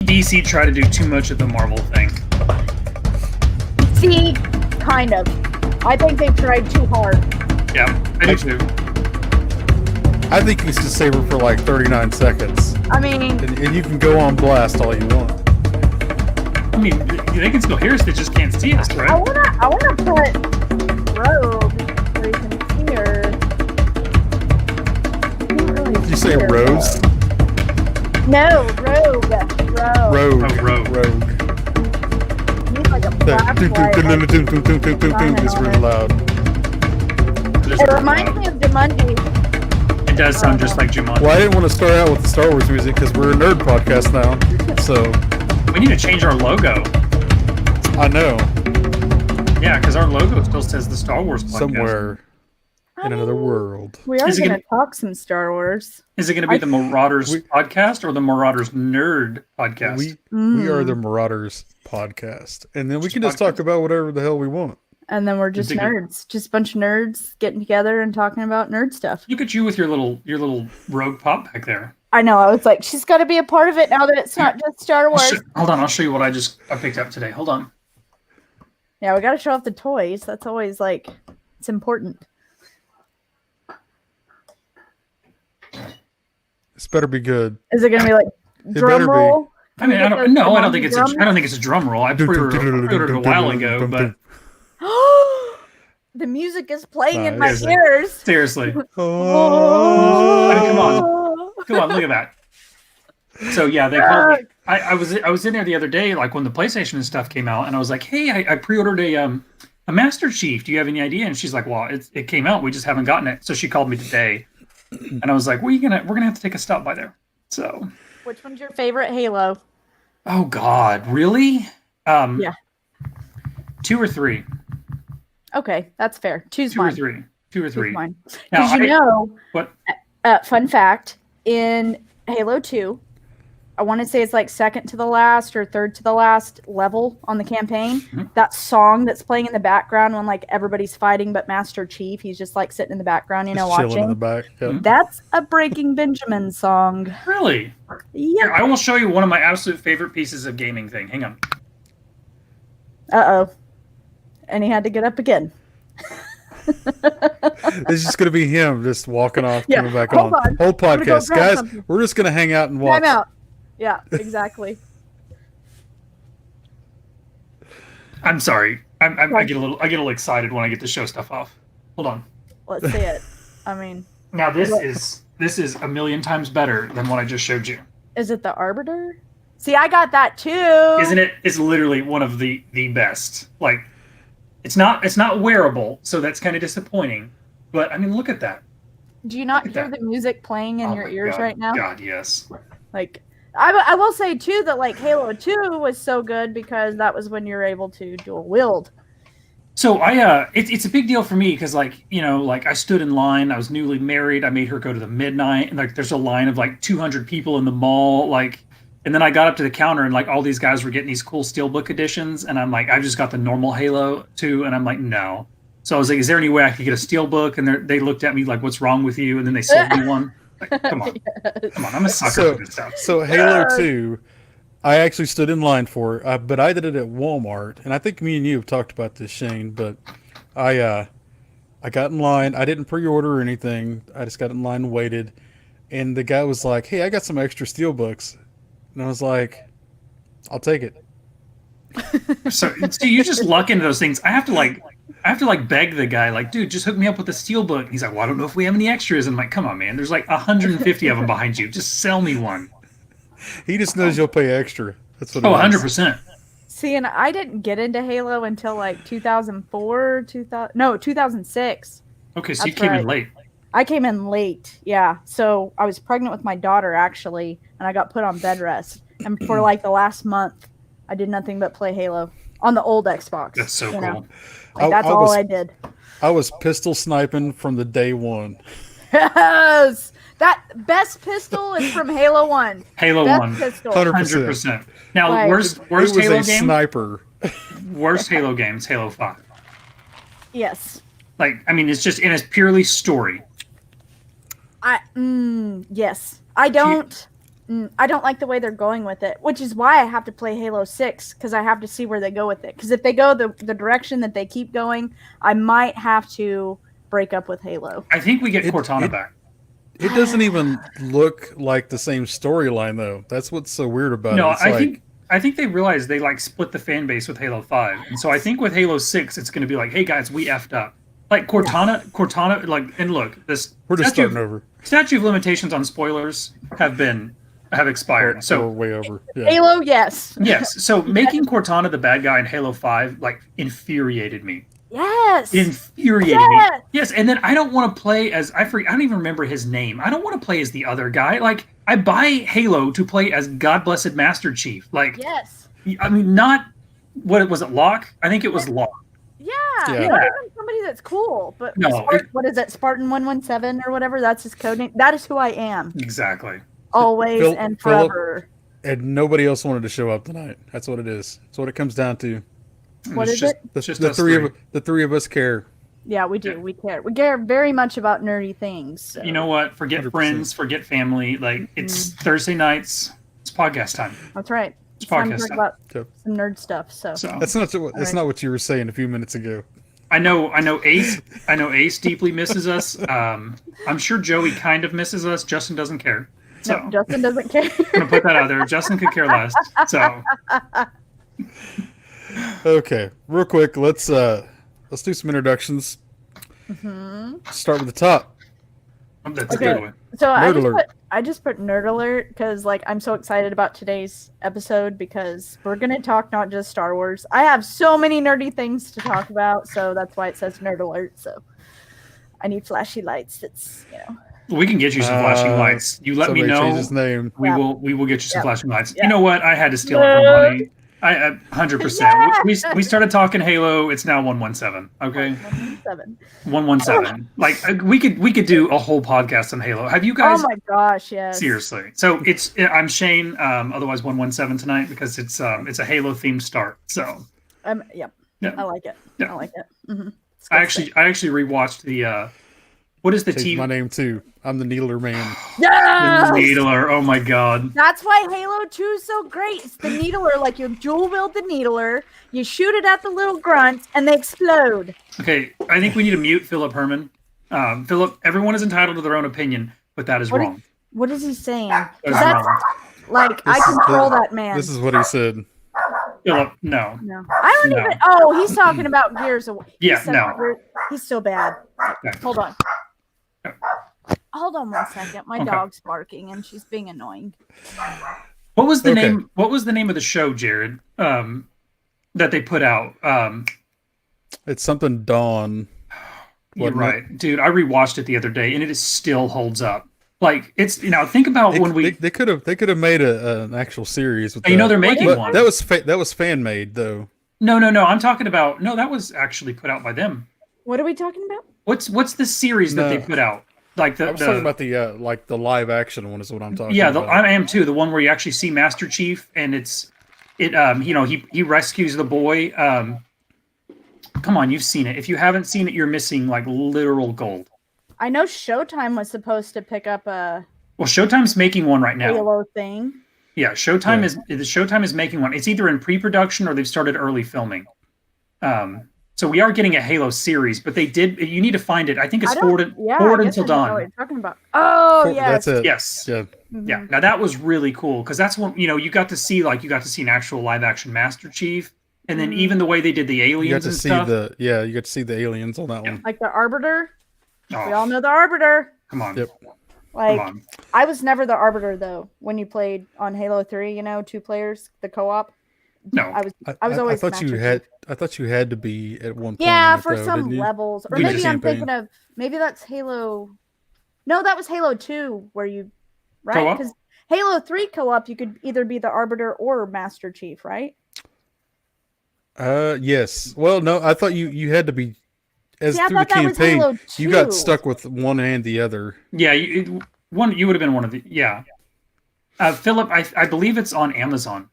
DC tried to do too much of the Marvel thing. See, kind of. I think they tried too hard. Yeah, I do too. I think you should save her for like 39 seconds. I mean... And you can go on blast all you want. I mean, they can still hear us, they just can't see us, right? I wanna put Rogue where you can see her. Did you say Rose? No, Rogue. Rogue. Oh, Rogue. He's like a flashlight. It's really loud. It reminds me of Jumanji. It does sound just like Jumanji. Well, I didn't want to start out with the Star Wars music because we're a nerd podcast now. So We need to change our logo. I know. Yeah, because our logo still says the Star Wars podcast. Somewhere in another world. We are Is it going gonna- to talk some Star Wars. Is it going to be the Marauders Podcast or the Marauders Nerd Podcast? We are the Marauders Podcast. And then we can just talk about whatever the hell we want. And then we're just nerds. Just a bunch of nerds getting together and talking about nerd stuff. Look at you with your little rogue pop back there. I know. I was like, she's got to be a part of it now that it's not just Star Wars. Hold on, I'll show you what I picked up today. Hold on. Yeah, we got to show off the toys. That's always like, it's important. This better be good. Is it going to be like drum roll? I mean, I don't think it's a drum roll. I pre-ordered it a while ago, but the music is playing in my ears. Seriously. Oh. I mean, come on, look at that. So yeah, they called me. I was in there the other day, like when the PlayStation and stuff came out, and I was like, hey, I pre-ordered a Master Chief. Do you have any idea? And she's like, well, it came out. We just haven't gotten it. So she called me today, and I was like, we're gonna have to take a stop by there. So. Which one's your favorite Halo? Oh God, really? Yeah. 2 or 3. Okay, that's fair. Choose Two mine. or three. 2 or 3. Because Now, what? Fun fact, in Halo 2, I want to say it's like second to the last or third to the last level on the campaign. Mm-hmm. That song that's playing in the background when like everybody's fighting, but Master Chief, he's just like sitting in the background, Just watching. chilling in the back. Yep. That's a Breaking Benjamin song. Really? Yeah. Here, I will show you one of my absolute favorite pieces of gaming thing. Hang on. Uh-oh. And he had to get up again. It's just going to be him just walking off, coming back hold on. Whole podcast. Guys, something. we're just going to hang out and watch. Time out. Yeah, exactly. I'm sorry. I get a little excited when I get to show stuff off. Hold on. Let's see it. I mean, Now this is a million times better than what I just showed you. is it the Arbiter? See, I got that too. Isn't it? It's literally one of the best. Like, it's not wearable, so that's kind of disappointing. But I mean, look at that. Do you not hear the music playing in your ears right now? God, yes. Like, I will say too that like Halo 2 was so good because that was when you were able to dual wield. So it's a big deal for me because like I stood in line. I was newly married. I made her go to the midnight, and like there's a line of like 200 people in the mall. Like, and then I got up to the counter, and like all these guys were getting these cool Steelbook editions, and I'm like, I've just got the normal Halo 2, and I'm like, no. So I was like, is there any way I could get a Steelbook? And they looked at me like, what's wrong with you? And then they sold me one. Like, come on, I'm a sucker for this stuff. So Halo 2, I actually stood in line for it, but I did it at Walmart, and I think me and you have talked about this, Shane. But I got in line. I didn't pre-order or anything. I just got in line and waited, and the guy was like, "Hey, I got some extra Steelbooks," and I was like, "I'll take it." So you just luck into those things. I have to beg the guy, like, dude, just hook me up with a Steelbook. And he's like, well, I don't know if we have any extras. And I'm like, come on, man. There's like 150 of them behind you. Just sell me one. He just knows you'll pay extra. That's what. 100%. See, and I didn't get into Halo until like 2006. Okay, so you came in late. I came in late, yeah. So I was pregnant with my daughter actually, and I got put on bed rest. And for like the last month, I did nothing but play Halo on the old Xbox. That's so cool. Like, that's all I did. I was pistol sniping from the day one. Yes! That best pistol is from Halo 1. Halo best 1. Pistol. 100%. Now, Like, worst It was Halo a game? sniper. Worst Halo games, Halo 5. Yes. Like, I mean, it's purely story. Yes. I don't I don't like the way they're going with it, which is why I have to play Halo 6, because I have to see where they go with it. Because if they go the direction that they keep going, I might have to break up with Halo. I think we get Cortana back. It doesn't even look like the same storyline, though. That's what's so weird about it. No, It's I think they realized they like split the fan base with Halo 5. And so I think with Halo 6, it's going to be like, hey guys, we effed up. Like Cortana, like, and look, we're just starting over. Statute of limitations on spoilers have expired. So we're way over. Yeah. Halo, yes. Yes. So making Cortana the bad guy in Halo 5 like infuriated me. Yes. Infuriated me. Yes, and then I don't want to play as I don't even remember his name. I don't want to play as the other guy. Like I buy Halo to play as God Blessed Master Chief. Like yes. I mean, not what was it? Locke? I think it was Locke. Yeah. Yeah. Not even somebody that's cool, but No, what is it? Spartan 117 or whatever. That's his code name. That is who I am. Exactly. Always and forever. And nobody else wanted to show up tonight. That's what it is. That's what it comes down to. What is it? The three of us care. Yeah, we do. Yeah. We care. We care very much about nerdy things. So. You know what? Forget 100%. Friends, forget family. Like it's Thursday nights. It's podcast time. That's right. It's podcast time. About some nerd stuff. So that's not what you were saying a few minutes ago. I know Ace deeply misses us. I'm sure Joey kind of misses us. Justin doesn't care. So no, Justin doesn't care. I'm gonna put that out there. Justin could care less. So okay, real quick, let's do some introductions. Start with the top. That's a good one. So I just put nerd alert because like I'm so excited about today's episode because we're gonna talk not just Star Wars. I have so many nerdy things to talk about, so that's why it says nerd alert. So I need flashy lights. It's We can get you some flashing lights. You let me know. Change his name. We will get you some flashing lights. Yeah. You know what? I had to steal it from money. I 100%. We started talking Halo. It's now 117. Okay. 117. Like we could do a whole podcast on Halo. Have you guys? Oh my gosh, yes. Seriously. So I'm Shane. Otherwise 117 tonight because it's a Halo themed start. So. Yeah. I like it. Yeah. I like it. Mm-hmm. I actually rewatched the. What is the TV? My name too. I'm the Needler Man. Yes! The Needler. Oh my god. That's why Halo 2 is so great. It's the Needler. Like you dual wield the Needler, you shoot it at the little grunts, and they explode. Okay, I think we need to mute Philip Herman. Philip, everyone is entitled to their own opinion, but that is wrong. What is he saying? That's wrong. I control that man. This is what he said. Philip, no. I don't even. Oh, he's talking about Gears of War. Yeah, no. He's so bad. Okay. Hold on. Hold on 1 second. My dog's barking and she's being annoying. What was the name? What was the name of the show, Jared? That they put out. It's something Dawn. You're right, dude. I rewatched it the other day, and it still holds up. Like it's think about they could have made an actual series with that. They're making one. That was fan made though. No. I'm talking about that was actually put out by them. What are we talking about? What's the series that they put out? Like I was talking about the live action one is what I'm talking about. Yeah, I am too. The one where you actually see Master Chief and he rescues the boy. Come on, you've seen it. If you haven't seen it, you're missing like literal gold. I know Showtime was supposed to pick up a. Well, Showtime's making one right now. Halo thing. Yeah, Showtime is making one. It's either in pre-production or they've started early filming. So we are getting a Halo series, but they did. You need to find it. I think it's Forward Until Dawn. What you're talking about? Oh, yes. That's it. Yes. Yeah. Mm-hmm. Yeah. Now that was really cool because that's when you got to see an actual live action Master Chief, and then even the way they did the aliens and stuff. You got to see the aliens on that one. Like the Arbiter. Oh. We all know the Arbiter. Come on. Yep. I was never the Arbiter though. When you played on Halo 3, 2 players, the co-op. No, I was always. I thought you had to be at one point. Yeah, for some levels, or maybe I'm thinking of that's Halo. No, that was Halo 2 where you right because Halo 3 co-op you could either be the Arbiter or Master Chief, right? Yes. Well, no, I thought you had to be through the campaign. You got stuck with one and the other. Yeah, you would have been one of the Philip, I believe it's on Amazon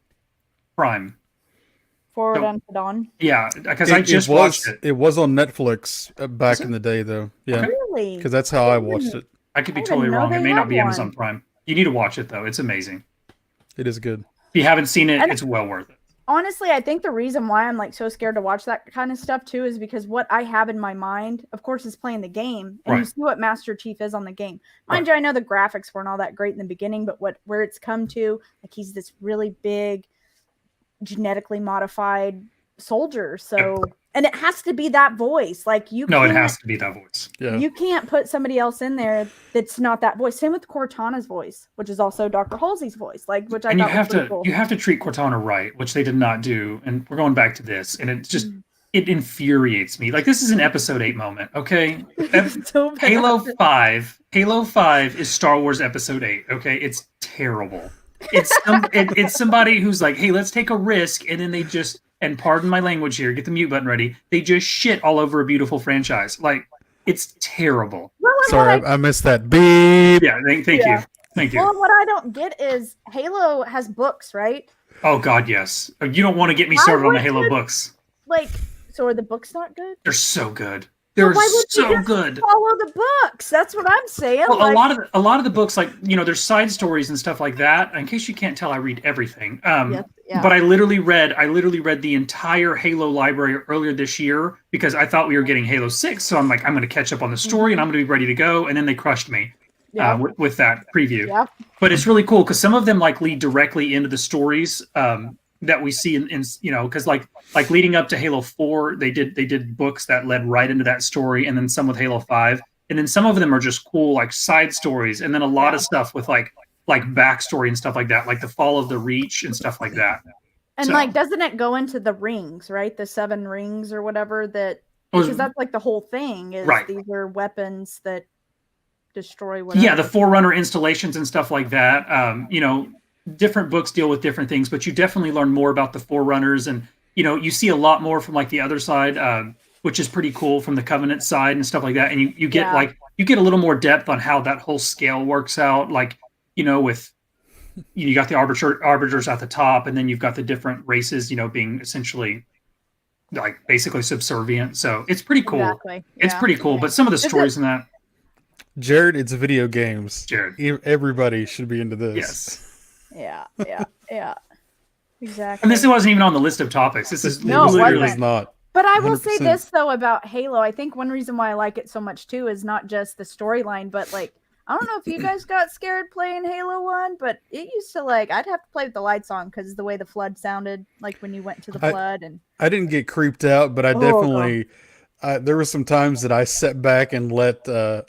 Prime. Forward Until Dawn. Yeah, because I just watched it. It was on Netflix back in the day, though. Yeah, really? Because that's how I watched it. I could be totally wrong. It may not be Amazon Prime. You need to watch it though. It's amazing. It is good. If you haven't seen it, And- it's well worth it. Honestly, I think the reason why I'm like so scared to watch that kind of stuff too is because what I have in my mind, of course, is playing the game, and you Right. see what Master Chief is on the game. Mind you, I know the graphics weren't all that great in the beginning, but where it's come to, like he's this really big, genetically modified soldier. So, and it has to be that voice. Like you, No, it can't- has to be that voice. Yeah. You can't put somebody else in there that's not that voice. Same with Cortana's voice, which is also Dr. Halsey's voice, like which I And you thought was have pretty to cool. you have to treat Cortana right, which they did not do. And we're going back to this, and it just it infuriates me. Like this is an episode 8 moment, okay? So bad. Halo 5 is Star Wars Episode 8, okay? It's terrible. It's somebody who's like, hey, let's take a risk, and then they just, and pardon my language here, get the mute button ready. They just shit all over a beautiful franchise. Like, it's terrible. Well, and Sorry, what I missed that. Beep. Yeah, thank Yeah. you. Thank you. Well, what I don't get is Halo has books, right? Oh, God, yes. You don't want to get me Why started on the would Halo you- books. Like, so are the books not good? They're so good. They're why would you so just good. Follow the books. That's what I'm saying. Well, like, a lot of the books, like, you know, there's side stories and stuff like that. In case you can't tell, I read everything. yes, yeah. But I literally read the entire Halo library earlier this year because I thought we were getting Halo 6. So I'm like, I'm going to catch up on the story and I'm going to be ready to go. And then they crushed me yeah. with that preview. Yeah. But it's really cool because some of them like lead directly into the stories that we see in you know, because like leading up to Halo 4, they did books that led right into that story, and then some with Halo 5, and then some of them are just cool like side stories, and then a lot of stuff with like backstory and stuff like that, like the fall of the Reach and stuff like that. And So- like, doesn't it go into the rings, right? The 7 rings or whatever that, Was- because that's like the whole thing is Right. these are weapons that destroy whatever. Yeah, the Forerunner installations and stuff like that. You know, different books deal with different things, but you definitely learn more about the Forerunners, and you know, you see a lot more from like the other side, which is pretty cool from the Covenant side and stuff like that. And you get Yeah. like you get a little more depth on how that whole scale works out. Like, you know, with you got the arbiters at the top, and then you've got the different races, you know, being essentially like basically subservient. So it's pretty cool. Exactly. It's Yeah. pretty cool. But some of the Is it- stories in that, Jared, it's video games. Jared, Everybody should be into this. yes. Yeah. Yeah. Exactly. And this wasn't even on the list of topics. This is No, it literally It's not. But I will say 100%. this though about Halo. I think one reason why I like it so much too is not just the storyline, but like I don't know if you guys got scared playing Halo 1, but it used to like I'd have to play with the lights on because the way the flood sounded, like when you went to the flood and I didn't get creeped out, but I Oh, definitely there were some times that I sat back and let the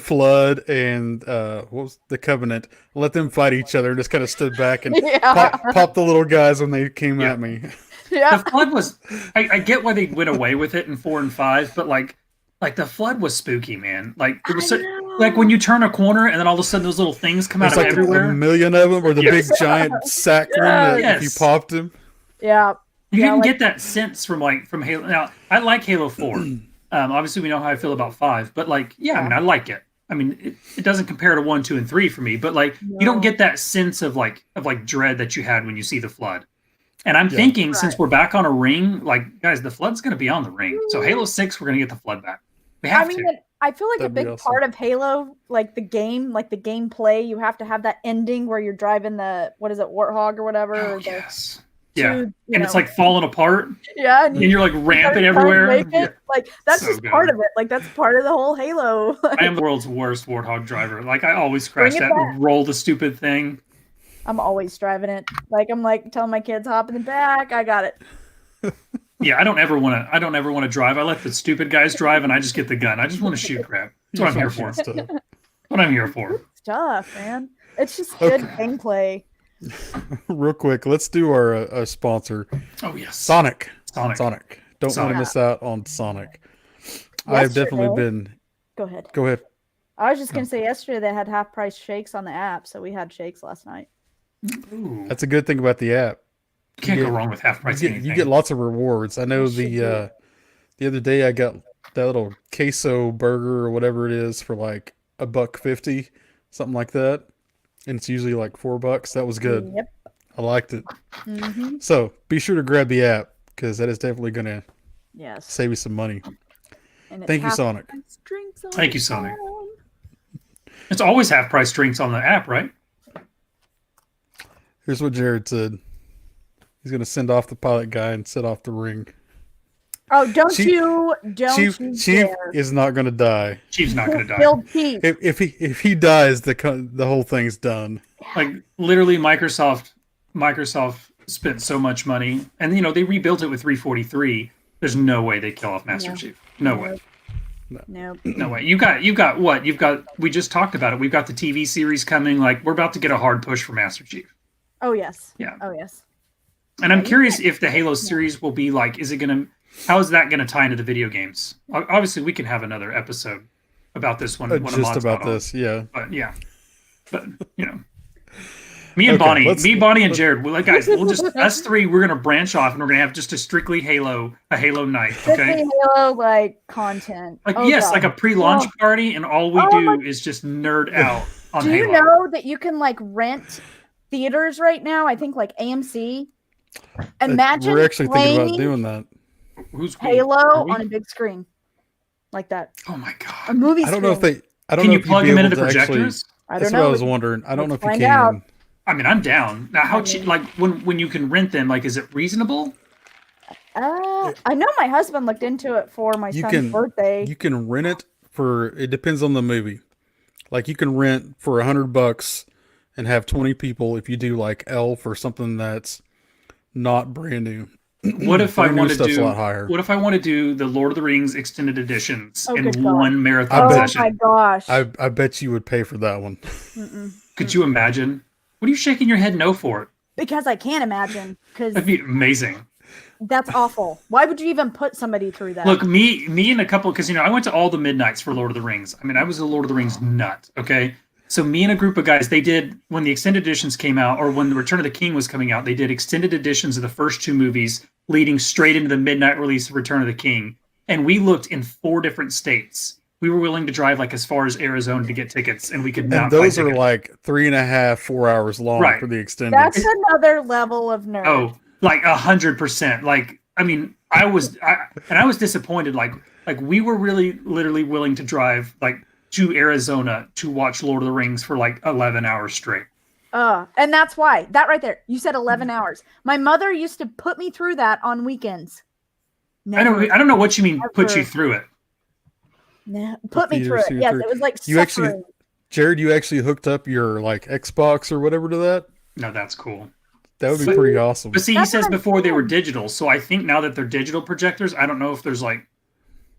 flood and what was the Covenant let them fight each other, and just kind of stood back and yeah, pop the little guys when they came Yeah. at me. yeah. The flood was. I get why they went away with it in 4 and 5, but like the flood was spooky, man. Like it was I so, know. like when you turn a corner and then all of a sudden those little things come out There's of like a everywhere. million of them, or the Yes. big giant sack one that if you Yes. popped him. Yeah. You Yeah, didn't like- get that sense from Halo. Now I like Halo 4. Obviously we know how I feel about 5, but like I mean I like it. I mean it doesn't compare to 1, 2, and 3 for me, but like you don't No. get that sense of like dread that you had when you see the flood. And I'm Yeah. thinking since Right. we're back on a ring, like guys, the flood's going to be on the ring. So Halo 6, we're going to get the flood back. We have I mean, to. I feel like That'd a be big awesome. part of Halo, like the game, like the gameplay, you have to have that ending where you're driving the what is it, Warthog or whatever. Oh, or the yes. Yeah. two, you And it's know, like falling apart, yeah, and you're like gotta ramping try to everywhere. make it. Yeah. Like that's So just good. part of it. Like that's part of the whole Halo. I am the world's worst Warthog driver. Like I always crash Bring it that, back. roll the stupid thing. I'm always driving it. Like I'm like telling my kids hop in the back. I got it. Yeah, I don't ever want to drive. I let the stupid guys drive, and I just get the gun. I just want to shoot crap. That's what I'm here for. Stuff. What I'm here for. Stuff, man. It's just good Okay. gameplay. Real quick, let's do our sponsor, Oh yes, Sonic. Sonic. Don't want to Sonic. miss out on Sonic. I've definitely Yesterday- been. Go ahead. Go ahead. I was just gonna say yesterday they had half price shakes on the app, so we had shakes last night. Ooh, That's a good thing about the app. can't you go get- wrong with half price. You get lots of rewards. I know You should do the other day I got that little queso burger or whatever it is for like $1.50, something like that, and it's usually like $4. That was good. Yep. I liked it. Mm-hmm. So be sure to grab the app because that is definitely gonna Yes. save you some money. And it's Thank you, half Sonic. price drinks all Thank the you, Sonic. time. It's always half price drinks on the app, right? Here's what Jared said. He's going to send off the pilot guy and set off the ring. Oh, don't Chief you dare. is not going to die. Chief's not going to die. Killed Chief. If he dies, the whole thing's done. Like literally, Microsoft spent so much money, and they rebuilt it with 343. There's no way they kill off Master Chief. No way. Nope. No way. You got what? We just talked about it. We've got the TV series coming. Like we're about to get a hard push for Master Chief. Oh yes. Yeah. Oh yes. And I'm curious if the Halo series will be like, how is that gonna tie into the video games? Obviously, we can have another episode about this one. Just about this, yeah. But me and Bonnie and Jared, guys, we'll just us three. We're gonna branch off and we're gonna have just a strictly Halo night. Okay. Halo content. Like a pre-launch party, and all we do is just nerd out on Halo. Do you know that you can rent theaters right now? I think AMC. Imagine we're actually thinking about doing that. Who's Halo on a big screen like that. Oh my god! A movie. I don't know if they. I don't can know you plug them into the projectors? That's what I was wondering. I don't know if you can. Out. I mean, I'm down. Now, how cheap? Like when you can rent them? Like, is it reasonable? I know my husband looked into it for my son's birthday. You can rent it for. It depends on the movie. Like you can rent for $100 and have 20 people if you do like Elf or something that's not brand new. What if I want to stuff's do? A lot higher. What if I want to do the Lord of the Rings extended editions in good one marathon session? Oh my gosh! I bet you would pay for that one. Could you imagine? What are you shaking your head no for? Because I can't imagine. Because that'd be amazing. That's awful. Why would you even put somebody through that? Look, me and a couple, because I went to all the midnights for Lord of the Rings. I mean, I was a Lord of the Rings nut. Okay, so me and a group of guys, they did when the extended editions came out, or when the Return of the King was coming out, they did extended editions of the first two movies, leading straight into the midnight release of Return of the King. And we looked in 4 different states. We were willing to drive as far as Arizona to get tickets, and we could not. And those are 3.5, 4 hours long for the extended. That's another level of nerd. Oh, 100%. I mean, I was disappointed. Like we were really, literally willing to drive to Arizona to watch Lord of the Rings for 11 hours straight. And that's why that right there. You said 11 hours. My mother used to put me through that on weekends. I don't know what you mean. Put you through it. No, put me through it. Yes, it was suffering. Jared, you actually hooked up your Xbox or whatever to that? No, that's cool. That would be pretty awesome. But see, he says before they were digital, so I think now that they're digital projectors, I don't know if there's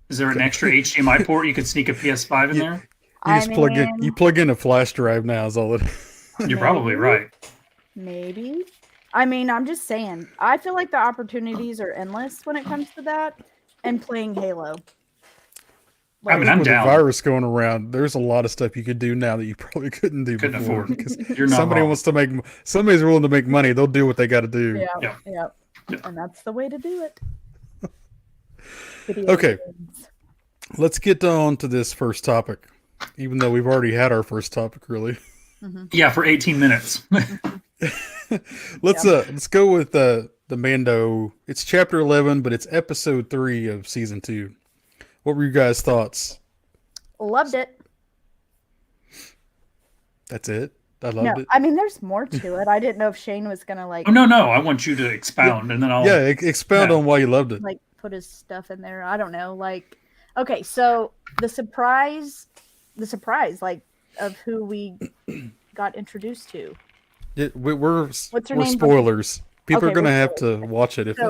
is there an extra HDMI port you could sneak a PS5 in there? You just plug in a flash drive now is all it is. You're probably right. Maybe. I mean, I'm just saying. I feel like the opportunities are endless when it comes to that and playing Halo. I mean, I'm down. With the virus going around, there's a lot of stuff you could do now that you probably couldn't do before. Because somebody's willing to make money, they'll do what they got to do. Yeah. And that's the way to do it. Okay. Let's get on to this first topic, even though we've already had our first topic, really. Mm-hmm. Yeah, for 18 minutes. Let's go with the Mando. It's chapter 11, but it's episode 3 of season 2. What were you guys' thoughts? Loved it. That's it? I loved it. I mean, there's more to it. I didn't know if Shane was going to Oh, no. I want you to expound, and then I'll... Yeah, expound on why you loved it. Put his stuff in there. I don't know. Okay, so the surprise, of who we got introduced to. We're spoilers. People are going to have to watch it if they...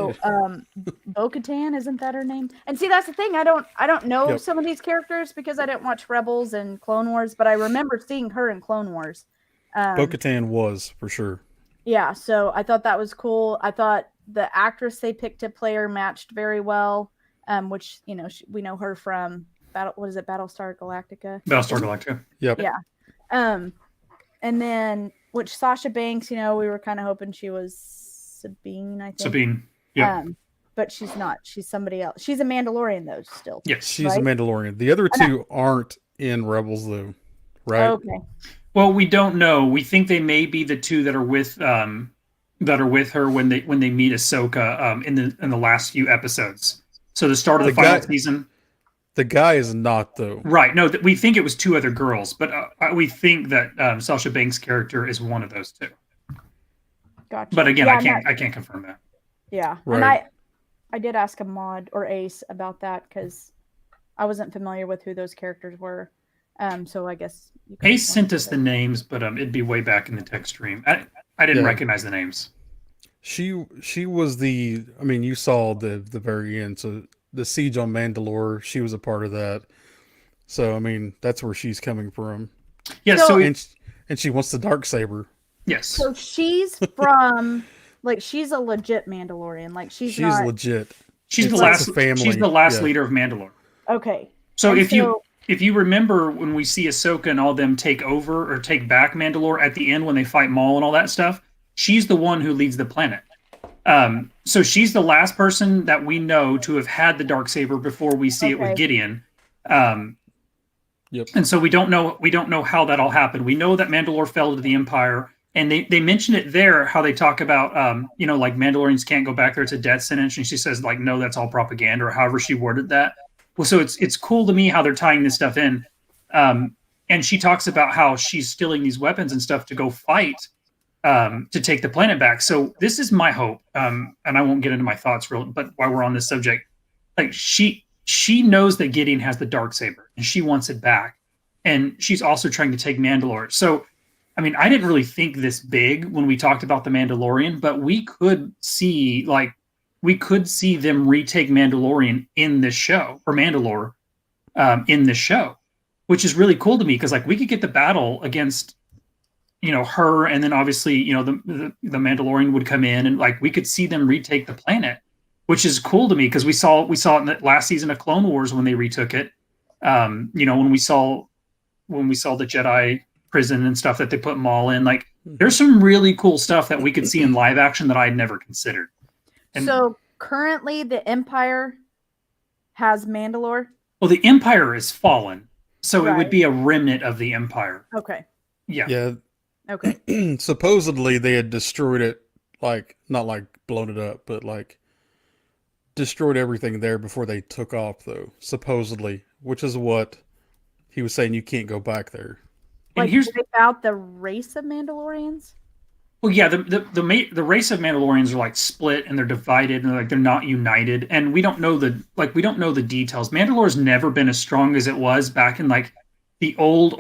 Bo-Katan, isn't that her name? And see, that's the thing. I don't know some of these characters because I didn't watch Rebels and Clone Wars, but I remember seeing her in Clone Wars. Bo-Katan was, for sure. Yeah, so I thought that was cool. I thought the actress they picked to play her matched very well, which, we know her from Battlestar Galactica? Battlestar Galactica. Yep. Yeah. And then, which Sasha Banks, we were kind of hoping she was Sabine, I think. Sabine, yeah. But she's not. She's somebody else. She's a Mandalorian, though, still. Yes. She's a Mandalorian. The other two aren't in Rebels, though, right? Okay. Well, we don't know. We think they may be the two that are with her when they meet Ahsoka in the last few episodes. So the start of the final season. The guy is not though. Right. No, we think it was two other girls, but we think that Sasha Banks' character is one of those two. Gotcha. But again, Yeah, I can't confirm that. Yeah, Right. and I did ask a mod or Ace about that because I wasn't familiar with who those characters were. So I guess you can Ace explain sent us it. the names, but it'd be way back in the text stream. I didn't Yeah. recognize the names. She was the. I mean, you saw the very end. So the siege on Mandalore, she was a part of that. So I mean, that's where she's coming from. Yeah. So- So, And she wants the dark saber. yes. So she's from like she's a legit Mandalorian. Like she's not legit. She's It's the like last. a family. She's the last Yeah. leader of Mandalore. okay. So And if you remember when we see Ahsoka and all them take over or take back Mandalore at the end when they fight Maul and all that stuff, she's the one who leads the planet. So she's the last person that we know to have had the darksaber before we see it with Okay. Gideon. Yep. And so we don't know how that all happened. We know that Mandalore fell to the Empire, and they mention it there how they talk about like Mandalorians can't go back there, it's a death sentence, and she says like no, that's all propaganda, or however she worded that. Well, so it's cool to me how they're tying this stuff in. And she talks about how she's stealing these weapons and stuff to go fight to take the planet back. So this is my hope, and I won't get into my thoughts but while we're on this subject, like she knows that Gideon has the darksaber and she wants it back, and she's also trying to take Mandalore. So I mean, I didn't really think this big when we talked about the Mandalorian, but we could see them retake Mandalorian in this show, or Mandalore in this show, which is really cool to me because like we could get the battle against her, and then obviously the Mandalorian would come in, and like we could see them retake the planet, which is cool to me because we saw it in the last season of Clone Wars when they retook it. When we saw the Jedi prison and stuff that they put Maul in, like there's some really cool stuff that we could see in live action that I had never considered. And, so currently the Empire has Mandalore. well, the Empire is fallen, so it would Right. be a remnant of the Empire. Okay. Yeah. Yeah. Okay. Supposedly they had destroyed it, like not like blown it up, but like destroyed everything there before they took off, though. Supposedly, which is what he was saying. You can't go back there. And Like here's wipe out the race of Mandalorians. well, yeah, the race of Mandalorians are like split and they're divided and like they're not united, and we don't know the details. Mandalore's never been as strong as it was back in like the old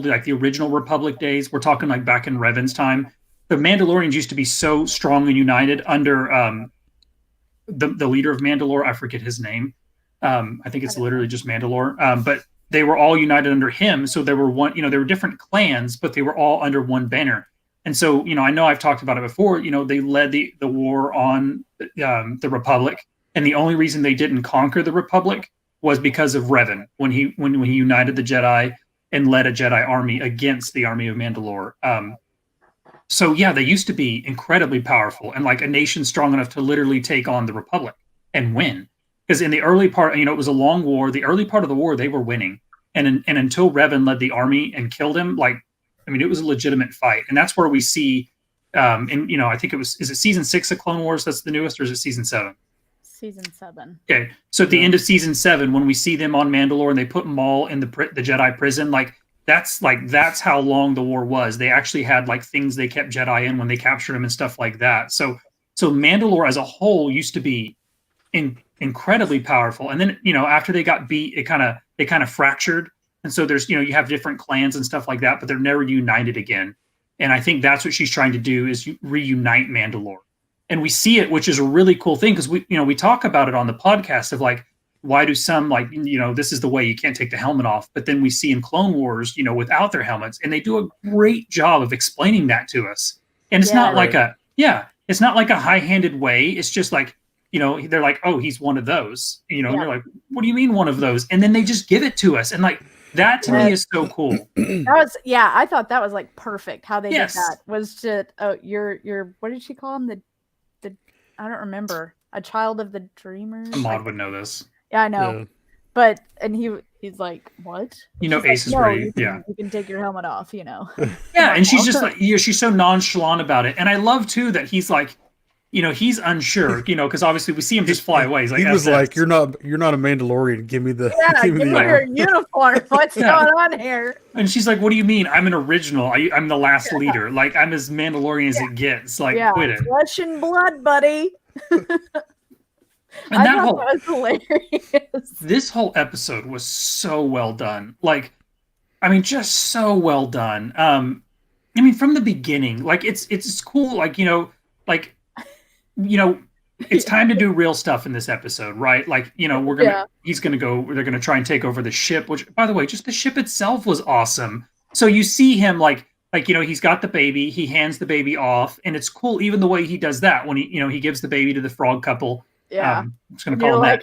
like the original Republic days. We're talking like back in Revan's time. The Mandalorians used to be so strong and united under the leader of Mandalore. I forget his name. I think it's literally just Mandalore. But they were all united under him. So there were there were different clans, but they were all under one banner. And so, I know I've talked about it before, they led the war on the Republic. And the only reason they didn't conquer the Republic was because of Revan, when he united the Jedi and led a Jedi army against the army of Mandalore. So yeah, they used to be incredibly powerful and like a nation strong enough to literally take on the Republic and win. Because in the early part, it was a long war. The early part of the war, they were winning. And until Revan led the army and killed him, it was a legitimate fight. And that's where we see, I think is it season 6 of Clone Wars that's the newest, or is it season 7? Season 7. Okay, so at the end of season 7, when we see them on Mandalore and they put Maul in the Jedi prison, that's how long the war was. They actually had like things they kept Jedi in when they captured him and stuff like that. So Mandalore as a whole used to be incredibly powerful, and then after they got beat, they kind of fractured, and so there's you have different clans and stuff like that, but they're never united again. And I think that's what she's trying to do, is reunite Mandalore. And we see it, which is a really cool thing, because we talk about it on the podcast of like, why do some this is the way, you can't take the helmet off, but then we see in Clone Wars without their helmets, and they do a great job of explaining that to us. And it's not like it's not like a high-handed way. It's just like they're like, oh, he's one of those, and they're like, what do you mean one of those? And then they just give it to us, and like that to me is so cool. That was I thought that was like perfect how they Yes. did that. Was to your what did she call him, the I don't remember, a child of the dreamers. Ahmad would know this. Yeah, I know. Yeah. But and he's like, what? She's Ace is like, ready. You can take your helmet off, Yeah, and she's just like, she's so nonchalant about it. And I love too that he's like, he's unsure, because obviously we see him just fly away. He's like, he was "F like, this." "You're not a Mandalorian. Give me the Yeah, give me give the me your arm." uniform. What's Yeah. going on here? And she's like, "What do you mean? I'm an original. I'm the last leader. Like, I'm as Mandalorian as it gets. Like, quit it." Flesh and blood, buddy. And I that thought that was hilarious. this whole episode was so well done. Like, I mean, just so well done. I mean, from the beginning, like it's cool. Like, like, it's time to do real stuff in this episode, right? Like, they're gonna try and take over the ship, which, by the way, just the ship itself was awesome. So you see him like, he's got the baby, he hands the baby off, and it's cool even the way he does that when he gives the baby to the frog couple. Yeah. I'm just gonna call him that.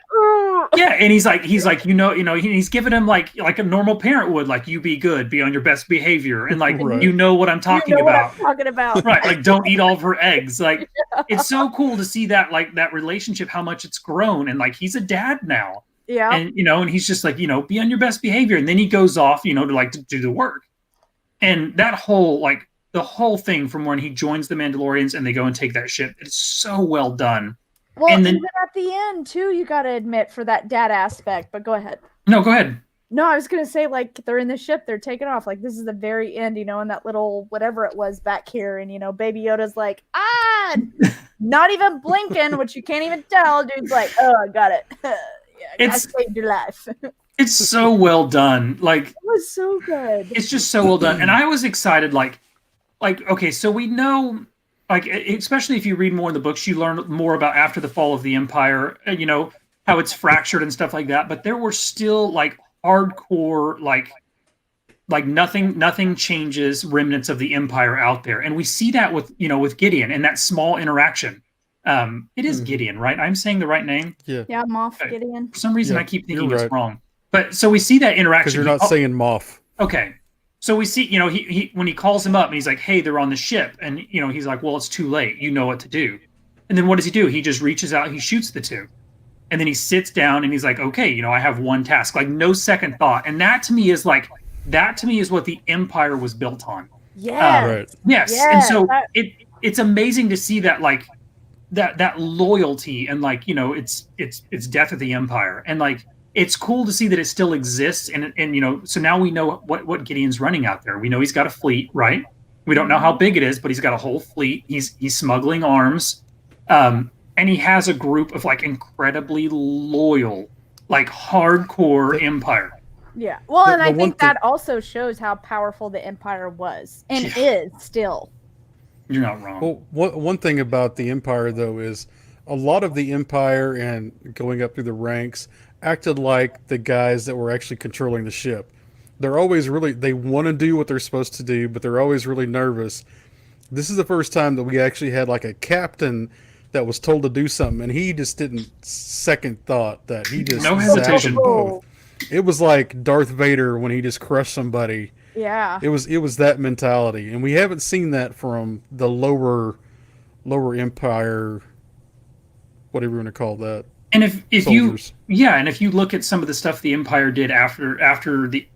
Yeah, and he's like, he's giving him like a normal parent would, like, you be good, be on your best behavior, and like, Right. you know what I'm talking What about. I'm talking about. Right, like, don't eat all of her eggs. Like, it's so cool to see that, like, that relationship, how much it's grown, and like, he's a dad now. Yeah. And and he's just like, be on your best behavior, and then he goes off, to do the work. And that whole, like, the whole thing from when he joins the Mandalorians and they go and take that ship, it's so well done. Well, and then, even at the end too, you got to admit, for that dad aspect. But go ahead. no, go ahead. No, I was gonna say, like, they're in the ship, they're taking off. Like, this is the very end, and that little whatever it was back here, and Baby Yoda's like, not even blinking, which you can't even tell. Dude's like, oh, I got it. Yeah, I saved your life. It's so well done. Like, it was so good. It's just so well done, and I was excited. Like, okay, so we know, like, especially if you read more in the books, you learn more about after the fall of the Empire, how it's fractured and stuff like that. But there were still, like, hardcore, like nothing changes remnants of the Empire out there, and we see that with Gideon and that small interaction. It is Gideon, right? I'm saying the right name. Yeah, Moff Gideon. For some reason, I keep thinking you're it's right. wrong. But so we see that interaction because you're not saying Moff. Okay. So we see, he when he calls him up and he's like, "Hey, they're on the ship," and he's like, "Well, it's too late. You know what to do." And then what does he do? He just reaches out, he shoots the two, and then he sits down and he's like, "Okay, I have one task." Like, no second thought. And that to me is what the Empire was built on. Yeah. Right. Yes. Yeah, And so it's amazing to see that, like, that loyalty, and like, it's death of the Empire, and like, it's cool to see that it still exists, and so now we know what Gideon's running out there. We know he's got a fleet, right? We don't know how big it is, but he's got a whole fleet. He's smuggling arms, and he has a group of, like, incredibly loyal, like, hardcore Empire. Yeah. Well, and I think thing- that also shows how powerful the Empire was and is still. You're not wrong. Well, one thing about the Empire, though, is a lot of the Empire and going up through the ranks acted like the guys that were actually controlling the ship. They're always they want to do what they're supposed to do, but they're always really nervous. This is the first time that we actually had, like, a captain that was told to do something, and he just didn't second thought that. He just No zapped hesitation. them both. It was like Darth Vader when he just crushed somebody. Yeah. It was that mentality, and we haven't seen that from the lower Empire, whatever you want to call that. And if soldiers. if you look at some of the stuff the Empire did after the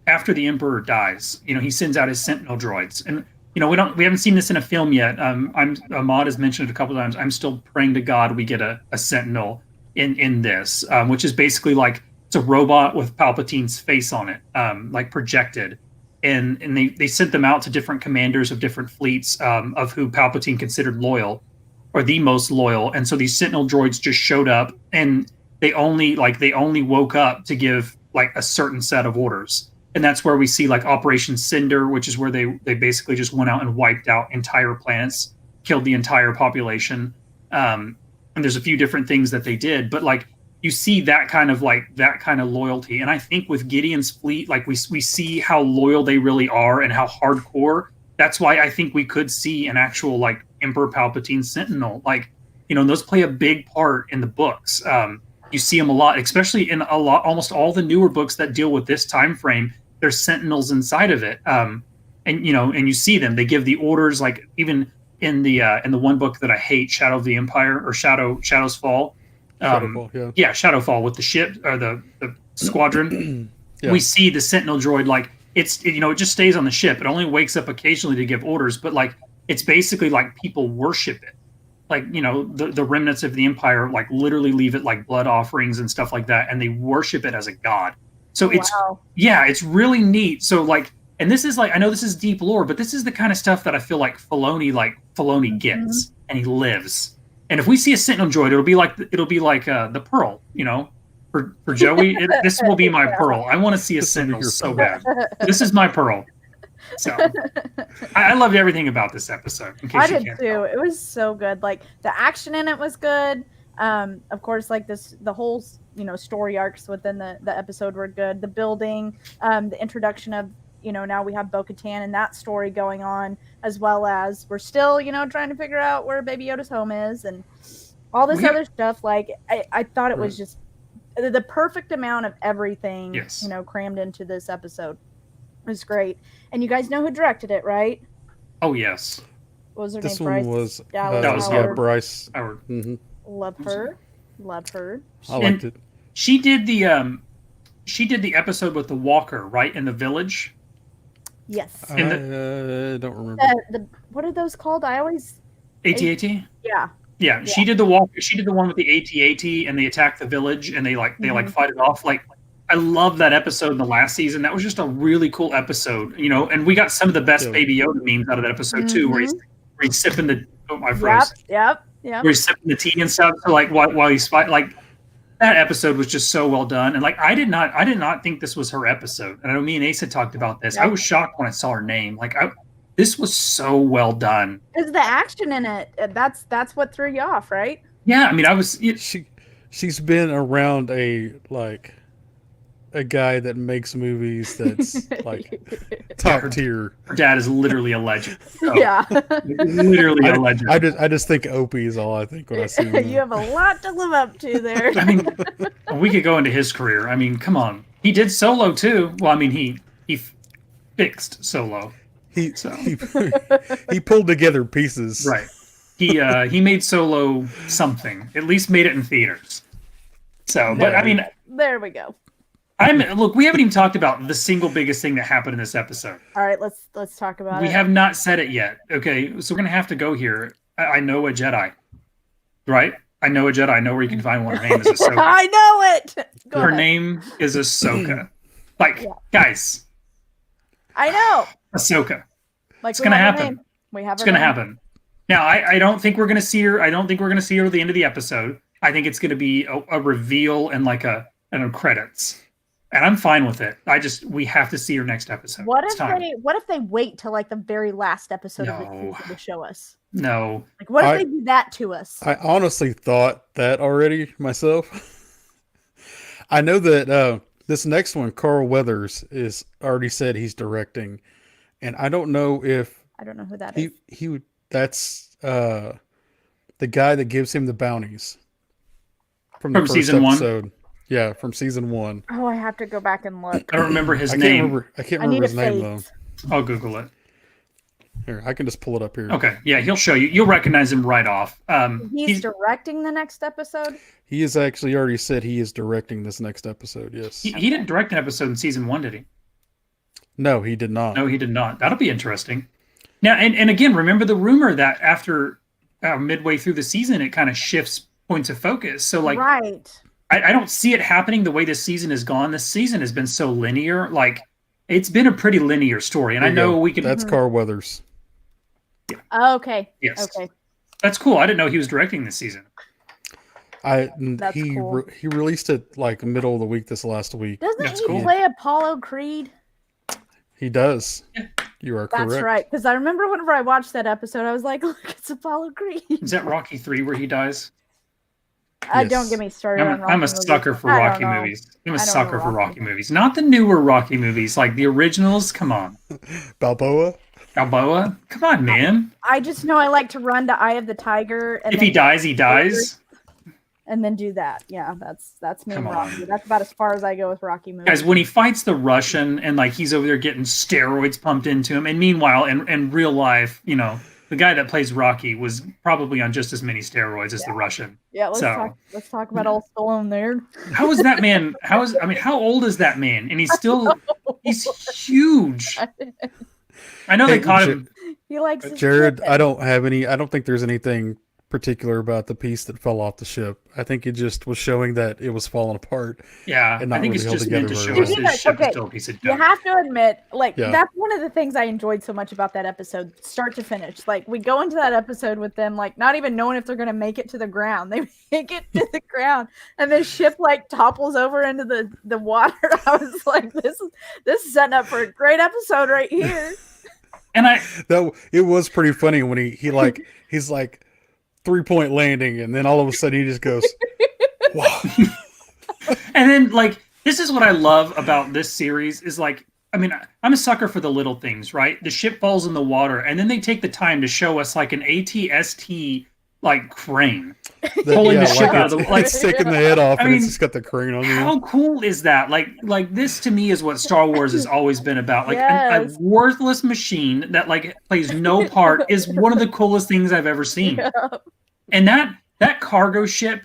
Emperor dies, he sends out his Sentinel droids, and we haven't seen this in a film yet. Ahmad has mentioned it a couple of times. I'm still praying to God we get a Sentinel in this, which is basically like, it's a robot with Palpatine's face on it, like, projected, and they sent them out to different commanders of different fleets, of who Palpatine considered loyal, or the most loyal. And so these Sentinel droids just showed up, and they only woke up to give, like, a certain set of orders. And that's where we see, like, Operation Cinder, which is where they basically just went out and wiped out entire planets, killed the entire population. And there's a few different things that they did, but, like, you see that kind of loyalty. And I think with Gideon's fleet, like, we see how loyal they really are and how hardcore. That's why I think we could see an actual, like, Emperor Palpatine Sentinel. Like, those play a big part in the books. You see them a lot, especially in almost all the newer books that deal with this time frame. There's Sentinels inside of it, and you see them. They give the orders, like, even in the one book that I hate, Shadow of the Empire, or Shadow's Fall. Shadowfall, yeah, Shadowfall, with the ship, or the squadron. Yeah. We see the Sentinel droid, like, it just stays on the ship. It only wakes up occasionally to give orders, but, like, it's basically like people worship it. like the remnants of the empire like literally leave it like blood offerings and stuff like that, and they worship it as a god. So it's really neat. So like, and this is like, I know this is deep lore, but this is the kind of stuff that I feel like Filoni gets, and he lives. And if we see a Sentinel droid, it'll be like the Pearl, for Joey. This will be my Pearl. I want to see a Sentinel so bad. This is my Pearl. So I loved everything about this episode. I did too. It was so good. Like the action in it was good. Of course, like the whole story arcs within the episode were good. The building, the introduction of now we have Bo-Katan and that story going on, as well as we're still trying to figure out where Baby Yoda's home is and all this other stuff. Like I thought it was just the perfect amount of everything. Yes. Crammed into this episode. It was great. And you guys know who directed it, right? Oh, yes. What was her this name? One Bryce? was Bryce. Howard. Mm-hmm. Love her. I liked it. She did the episode with the walker, right, in the village. Yes. I don't remember. What are those called? I always AT-AT? Yeah. She did the walker. She did the one with the AT-AT, and they attack the village, and they fight it off. Like, I love that episode in the last season. That was just a really cool episode, and we got some of the best Baby Yoda memes out of that episode too, where he's sipping the Yep. Where he's sipping the tea and stuff. So like while he's fighting, like that episode was just so well done. And like I did not think this was her episode. And I know me and Ace had talked about this. I was shocked when I saw her name. Like this was so well done. Because the action in it, that's what threw you off, right? Yeah, I mean, she's been around a guy that makes movies that's like top tier. Her dad is literally a legend. So, yeah, literally a legend. I just think Opie is all I think when I see him. You have a lot to live up to there. I mean, we could go into his career. I mean, come on, he did Solo too. Well, I mean, he fixed Solo. He pulled together pieces. Right. He made Solo something. At least made it in theaters. So, but I mean, there we go. Look, we haven't even talked about the single biggest thing that happened in this episode. All right, let's talk about it. We have not said it yet. Okay, so we're gonna have to go here. I know a Jedi, right? I know a Jedi. I know where you can find one. Her name is Ahsoka. I know it. Her name is Ahsoka. Guys. I know. Ahsoka. Like it's gonna happen. We have. It's gonna happen. Now, I don't think we're gonna see her. I don't think we're gonna see her at the end of the episode. I think it's gonna be a reveal and credits. And I'm fine with it. We have to see her next episode. What if they wait till like the very last episode of the season to show us? No. Like what if they do that to us? I honestly thought that already myself. I know that this next one, Carl Weathers, is already said he's directing, and I don't know if I don't know who that is. That's the guy that gives him the bounties from the first season episode. 1. Yeah, from season 1. Oh, I have to go back and look. I don't remember his name. I can't remember his name though. I'll Google it. Here, I can just pull it up here. Okay, yeah, he'll show you. You'll recognize him right off. He's directing the next episode? He has actually already said he is directing this next episode, yes. He didn't direct an episode in season 1, did he? No, he did not. No, he did not. That'll be interesting. Now, and again, remember the rumor that after midway through the season, it kind of shifts points of focus. So, like, right. I don't see it happening the way this season has gone. This season has been so linear. Like, it's been a pretty linear story. And I know we can... That's Carl Weathers. Yeah. Okay. Yes. Okay. That's cool. I didn't know he was directing this season. He released it like middle of the week this last week. Doesn't he play Apollo Creed? He does. Yeah. You are correct. That's right. Because I remember whenever I watched that episode, I was like, look, it's Apollo Creed. Is that Rocky 3 where he dies? Yes. Don't get me started on Rocky I'm a sucker movies. for Rocky movies. I'm a sucker for Rocky movies. Not the newer Rocky movies, like the originals. Come on. Balboa? Come on, man. I just know I like to run to Eye of the Tiger. And if he dies, he dies. And then do that. Yeah, that's me and Rocky. That's about as far as I go with Rocky movies. Guys, when he fights the Russian and like he's over there getting steroids pumped into him, and meanwhile, in real life, the guy that plays Rocky was probably on just as many steroids as the Russian. Yeah, let's talk about old Stallone there. How is that man? How old is that man? And he's huge. I know they caught him. He likes Jared. I don't think there's anything particular about the piece that fell off the ship. I think it just was showing that it was falling apart Yeah, and I not think really it's held just together meant to very show us well. this ship is Okay. still a piece of You junk. have to admit, like, Yeah. that's one of the things I enjoyed so much about that episode, start to finish. Like, we go into that episode with them, like, not even knowing if they're going to make it to the ground. They make it to the ground, and the ship, like, topples over into the water. I was like, this is setting up for a great episode right here. And It was pretty funny when he's like 3-point landing, and then all of a sudden he just goes, wow. and then like this is what I love about this series is like, I mean, I'm a sucker for the little things, right? The ship falls in the water, and then they take the time to show us like an ATST like crane pulling the ship out of the like. It's taking the head off, I and mean, it's just got the crane on there. How cool is that? Like this to me is what Star Wars has always been about. Like a Yes. worthless machine that like plays no part is one of the coolest things I've ever seen. Yeah. And that cargo ship,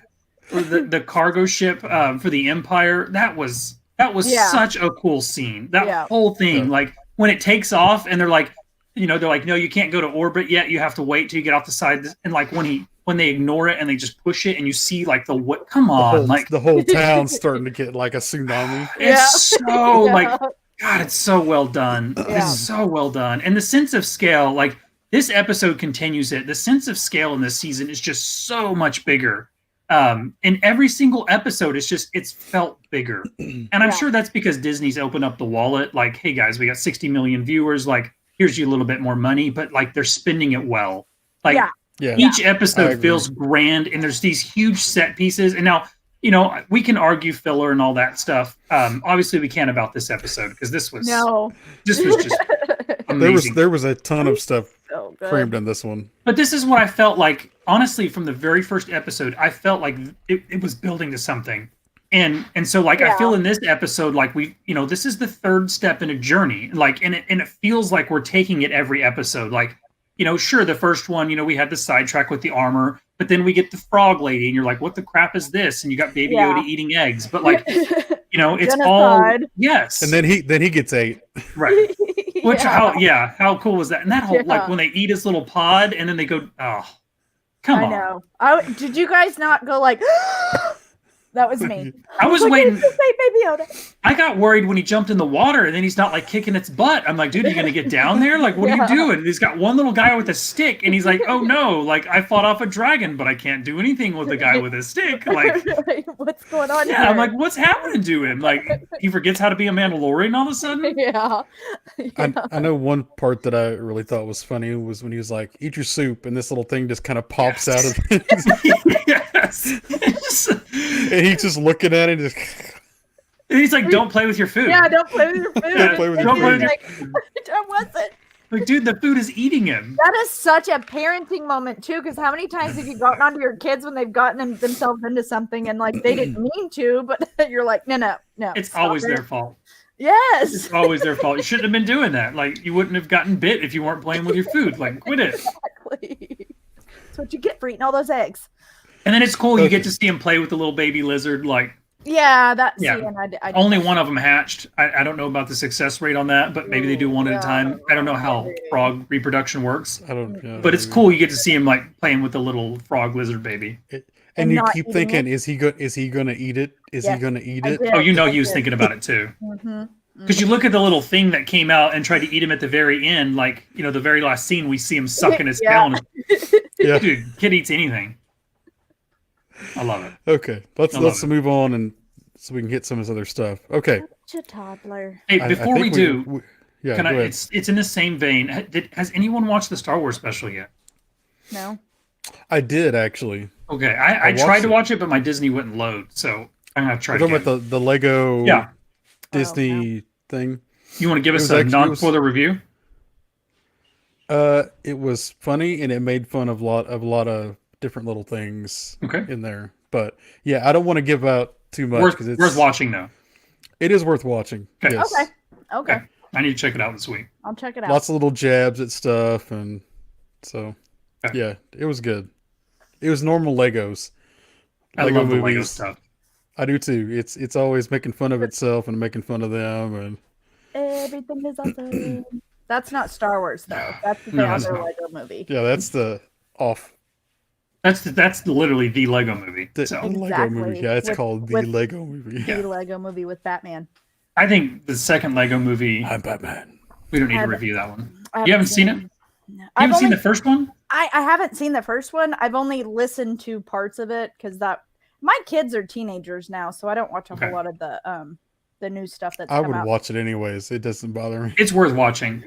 or the cargo ship for the Empire, that was Yeah. such a cool scene. That Yeah. whole thing, Yeah. like when it takes off, and they're like, no, you can't go to orbit yet. You have to wait till you get off the side. And like when they ignore it and they just push it, and you see like what? Come on, like The whole town's starting to get like a tsunami. it's so Yeah. like God, it's so well done. Yeah. It's so well done. And the sense of scale, like this episode continues it. The sense of scale in this season is just so much bigger. In every single episode, it's felt bigger. And I'm Yeah. sure that's because Disney's opened up the wallet. Like, hey guys, we got 60 million viewers. Like, here's you a little bit more money, but like they're spending it well. Like Yeah. Yeah. each I episode agree. feels grand, and there's these huge set pieces. And now, we can argue filler and all that stuff. Obviously, we can't about this episode because this was just amazing. There was a ton of stuff So good. crammed in this one. But this is what I felt like, honestly, from the very first episode. I felt like it was building to something, and so like I Yeah. feel in this episode like this is the third step in a journey. Like, and it feels like we're taking it every episode. Like, sure, the first one, we had the sidetrack with the armor, but then we get the frog lady, and you're like, what the crap is this? And you got Baby Yeah. Yoda eating eggs, but like, it's all Genocide. yes, And then he gets 8. right. Which Yeah. how cool was that? And that whole Yeah. like when they eat his little pod and then they go, oh, come I on. know. Did you guys not go like? That was me. I was like, waiting. "It's just like Baby Yoda." I got worried when he jumped in the water and then he's not like kicking its butt. I'm like, dude, are you gonna get down there? Like, what are you Yeah. doing? And he's got one little guy with a stick, and he's like, oh no, like I fought off a dragon, but I can't do anything with a guy with a stick. Like, What's going on? yeah, here? I'm like, what's happening to him? Like, he forgets how to be a Mandalorian all of a sudden. Yeah. I know one part that I really thought was funny was when he was like, "Eat your soup," and this little thing just kind of pops out of it, Yes. and he's just looking at it. Just, And he's like, don't play with your food. Yeah, don't play with your food. Don't play with your And food. he's like, I wasn't. Like, dude, the food is eating him. That is such a parenting moment too, because how many times have you gotten onto your kids when they've gotten themselves into something and like they didn't mean to, but you're like, no. It's stop always it. their fault. Yes. It's always their fault. You shouldn't have been doing that. Like, you wouldn't have gotten bit if you weren't playing with your food. Like, quit it. Exactly. That's what you get for eating all those eggs. And then it's cool. You get to see him play with the little baby lizard. Like, Yeah, Yeah. See, and I only one of them hatched. I don't know about the success rate on that, but maybe they do one at a time. I don't know how frog reproduction works. I don't know. But it's cool. You get to see him like playing with the little frog lizard baby. And you not keep eating thinking, it. is he gonna eat it? Is Yes, he gonna eat I it? did. Oh, you know he was Yeah. thinking about it too. Mm-hmm. Because you look at the little thing that came out and tried to eat him at the very end, like, the very last scene, we see him sucking his Yeah. tail. Yeah. Dude, kid eats anything. I love it. Okay, let's I love it. move on and so we can hit some of this other stuff. Okay. Such a toddler. Hey, I before we think do, yeah, can go I? ahead. It's in the same vein. Has anyone watched the Star Wars special yet? No. I did actually. Okay, I watched tried to it. watch it, but my Disney wouldn't load, so I'm gonna try We're talking again. about the Lego Yeah, Disney thing. you want to give It us was a actually- non-spoiler review? It was funny and it made fun of a lot of different little things Okay, in there. But yeah, I don't want to give out too much worth, because it's worth watching though. It is worth watching. Okay. Yes. Okay. Okay. I need to check it out this week. I'll check it out. Lots of little jabs at stuff, and so Okay. yeah, it was good. It was normal Legos. I love the Lego stuff. I do too. It's always making fun of itself and making fun of them, and Everything is awesome. That's not Star Wars though. That's the No, other it's not. Lego movie. yeah, that's the off That's literally the Lego movie. The So Lego movie. Yeah, it's called the with Lego movie. the Lego movie with Batman. I think the second Lego movie, I'm Batman. we don't need to haven't- review that one. I You haven't seen it? No. You I've haven't seen only- the first one? I haven't seen the first one. I've only listened to parts of it because my kids are teenagers now, so I don't watch a Okay. whole lot of the new stuff that's I come would out. watch it anyways. It doesn't bother me. It's worth watching.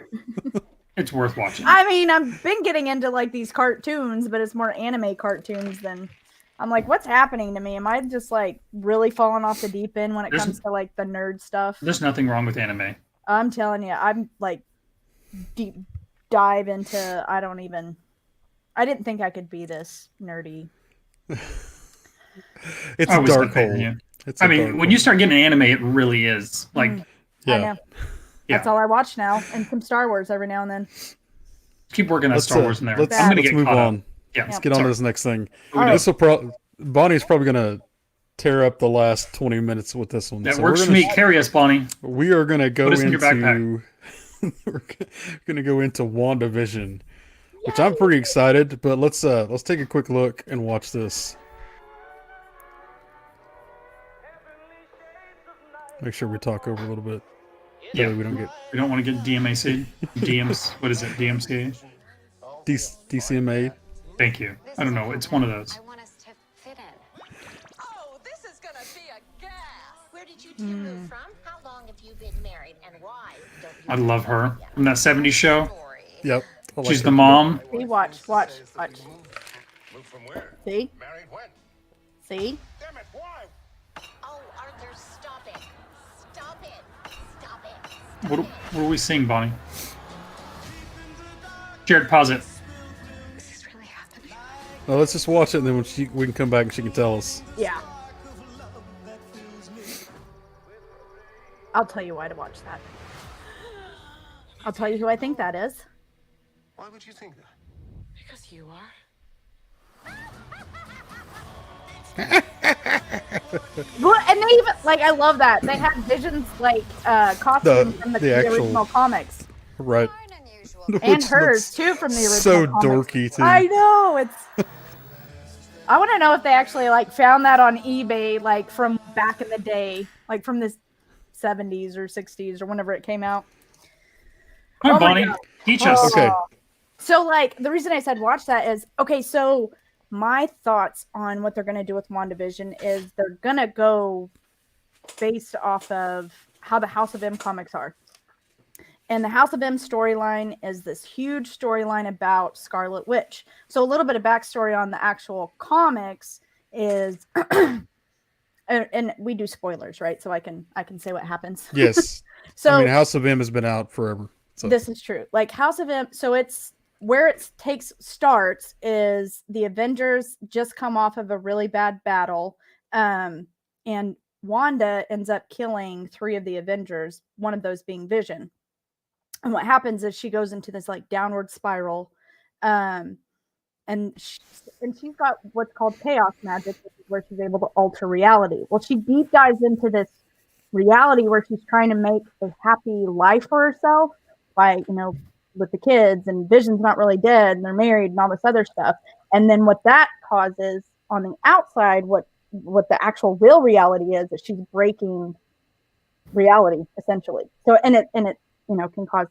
It's worth watching. I mean, I've been getting into like these cartoons, but it's more anime cartoons than. I'm like, what's happening to me? Am I just like really falling off the deep end when it comes to like the nerd stuff? There's nothing wrong with anime. I'm telling you, I'm like deep dive into. I didn't think I could be this nerdy. It's I a was dark debating hole. you. It's a I mean, dark when hole. you start getting anime, it really is. Like, I yeah. know. That's all I watch now, and some Star Wars every now and then. keep working that Star Wars in there. Let's, I'm going to let's get move caught on. up. Yeah, Let's get on to sorry. this next thing. All right. This will Bonnie's probably gonna tear up the last 20 minutes with this one. That So works we're for me. Carry us, Bonnie. We are gonna go Put us in your into we're gonna go into WandaVision, which I'm pretty excited. But let's take a quick look and watch this. Make sure we talk over a little bit. That Yeah. way we don't get We don't want to get DMAC. DMs. What is it? DMCA? DCMA. Thank you. I don't know. It's one of those. I want us to fit in. Oh, this is gonna be a gas. Where did you two move from? How long have you been married, and why don't you I love her. From that 70s show. story? Yep. I like She's her. the mom. See, watch. Move from where? See, Married when? see. Damn it, why? Oh, Arthur, stop it! Stop it! Stop it! What are we seeing, Bonnie? Jared, pause it. This is really happening. Well, let's just watch it, and then we can come back and she can tell us. Yeah. I'll tell you why to watch that. I'll tell you who I think that is. Why would you think that? Because you are. Well, and they even like I love that they had Vision's like costumes from the actual- original comics, Right. You're an unusual. and Which hers looks too from the original. so comics. dorky too. I know it's. I want to know if they actually like found that on eBay, like from back in the day, like from the 70s or 60s or whenever it came out. Come on, Oh my Bonnie. God. Teach us. Okay. So, like, the reason I said watch that is okay. So, my thoughts on what they're going to do with WandaVision is they're going to go based off of how the House of M comics are. And the House of M storyline is this huge storyline about Scarlet Witch. So, a little bit of backstory on the actual comics is, and we do spoilers, right? So I can say what happens. Yes. So I mean, House of M has been out forever. So this is true. Like House of M, so it's where it starts is the Avengers just come off of a really bad battle, and Wanda ends up killing 3 of the Avengers, one of those being Vision. And what happens is she goes into this like downward spiral, and she's got what's called chaos magic, which is where she's able to alter reality. Well, she deep dives into this reality where she's trying to make a happy life for herself by, with the kids, and Vision's not really dead and they're married and all this other stuff. And then what that causes on the outside, what the actual real reality is that she's breaking reality essentially. So, and it can cause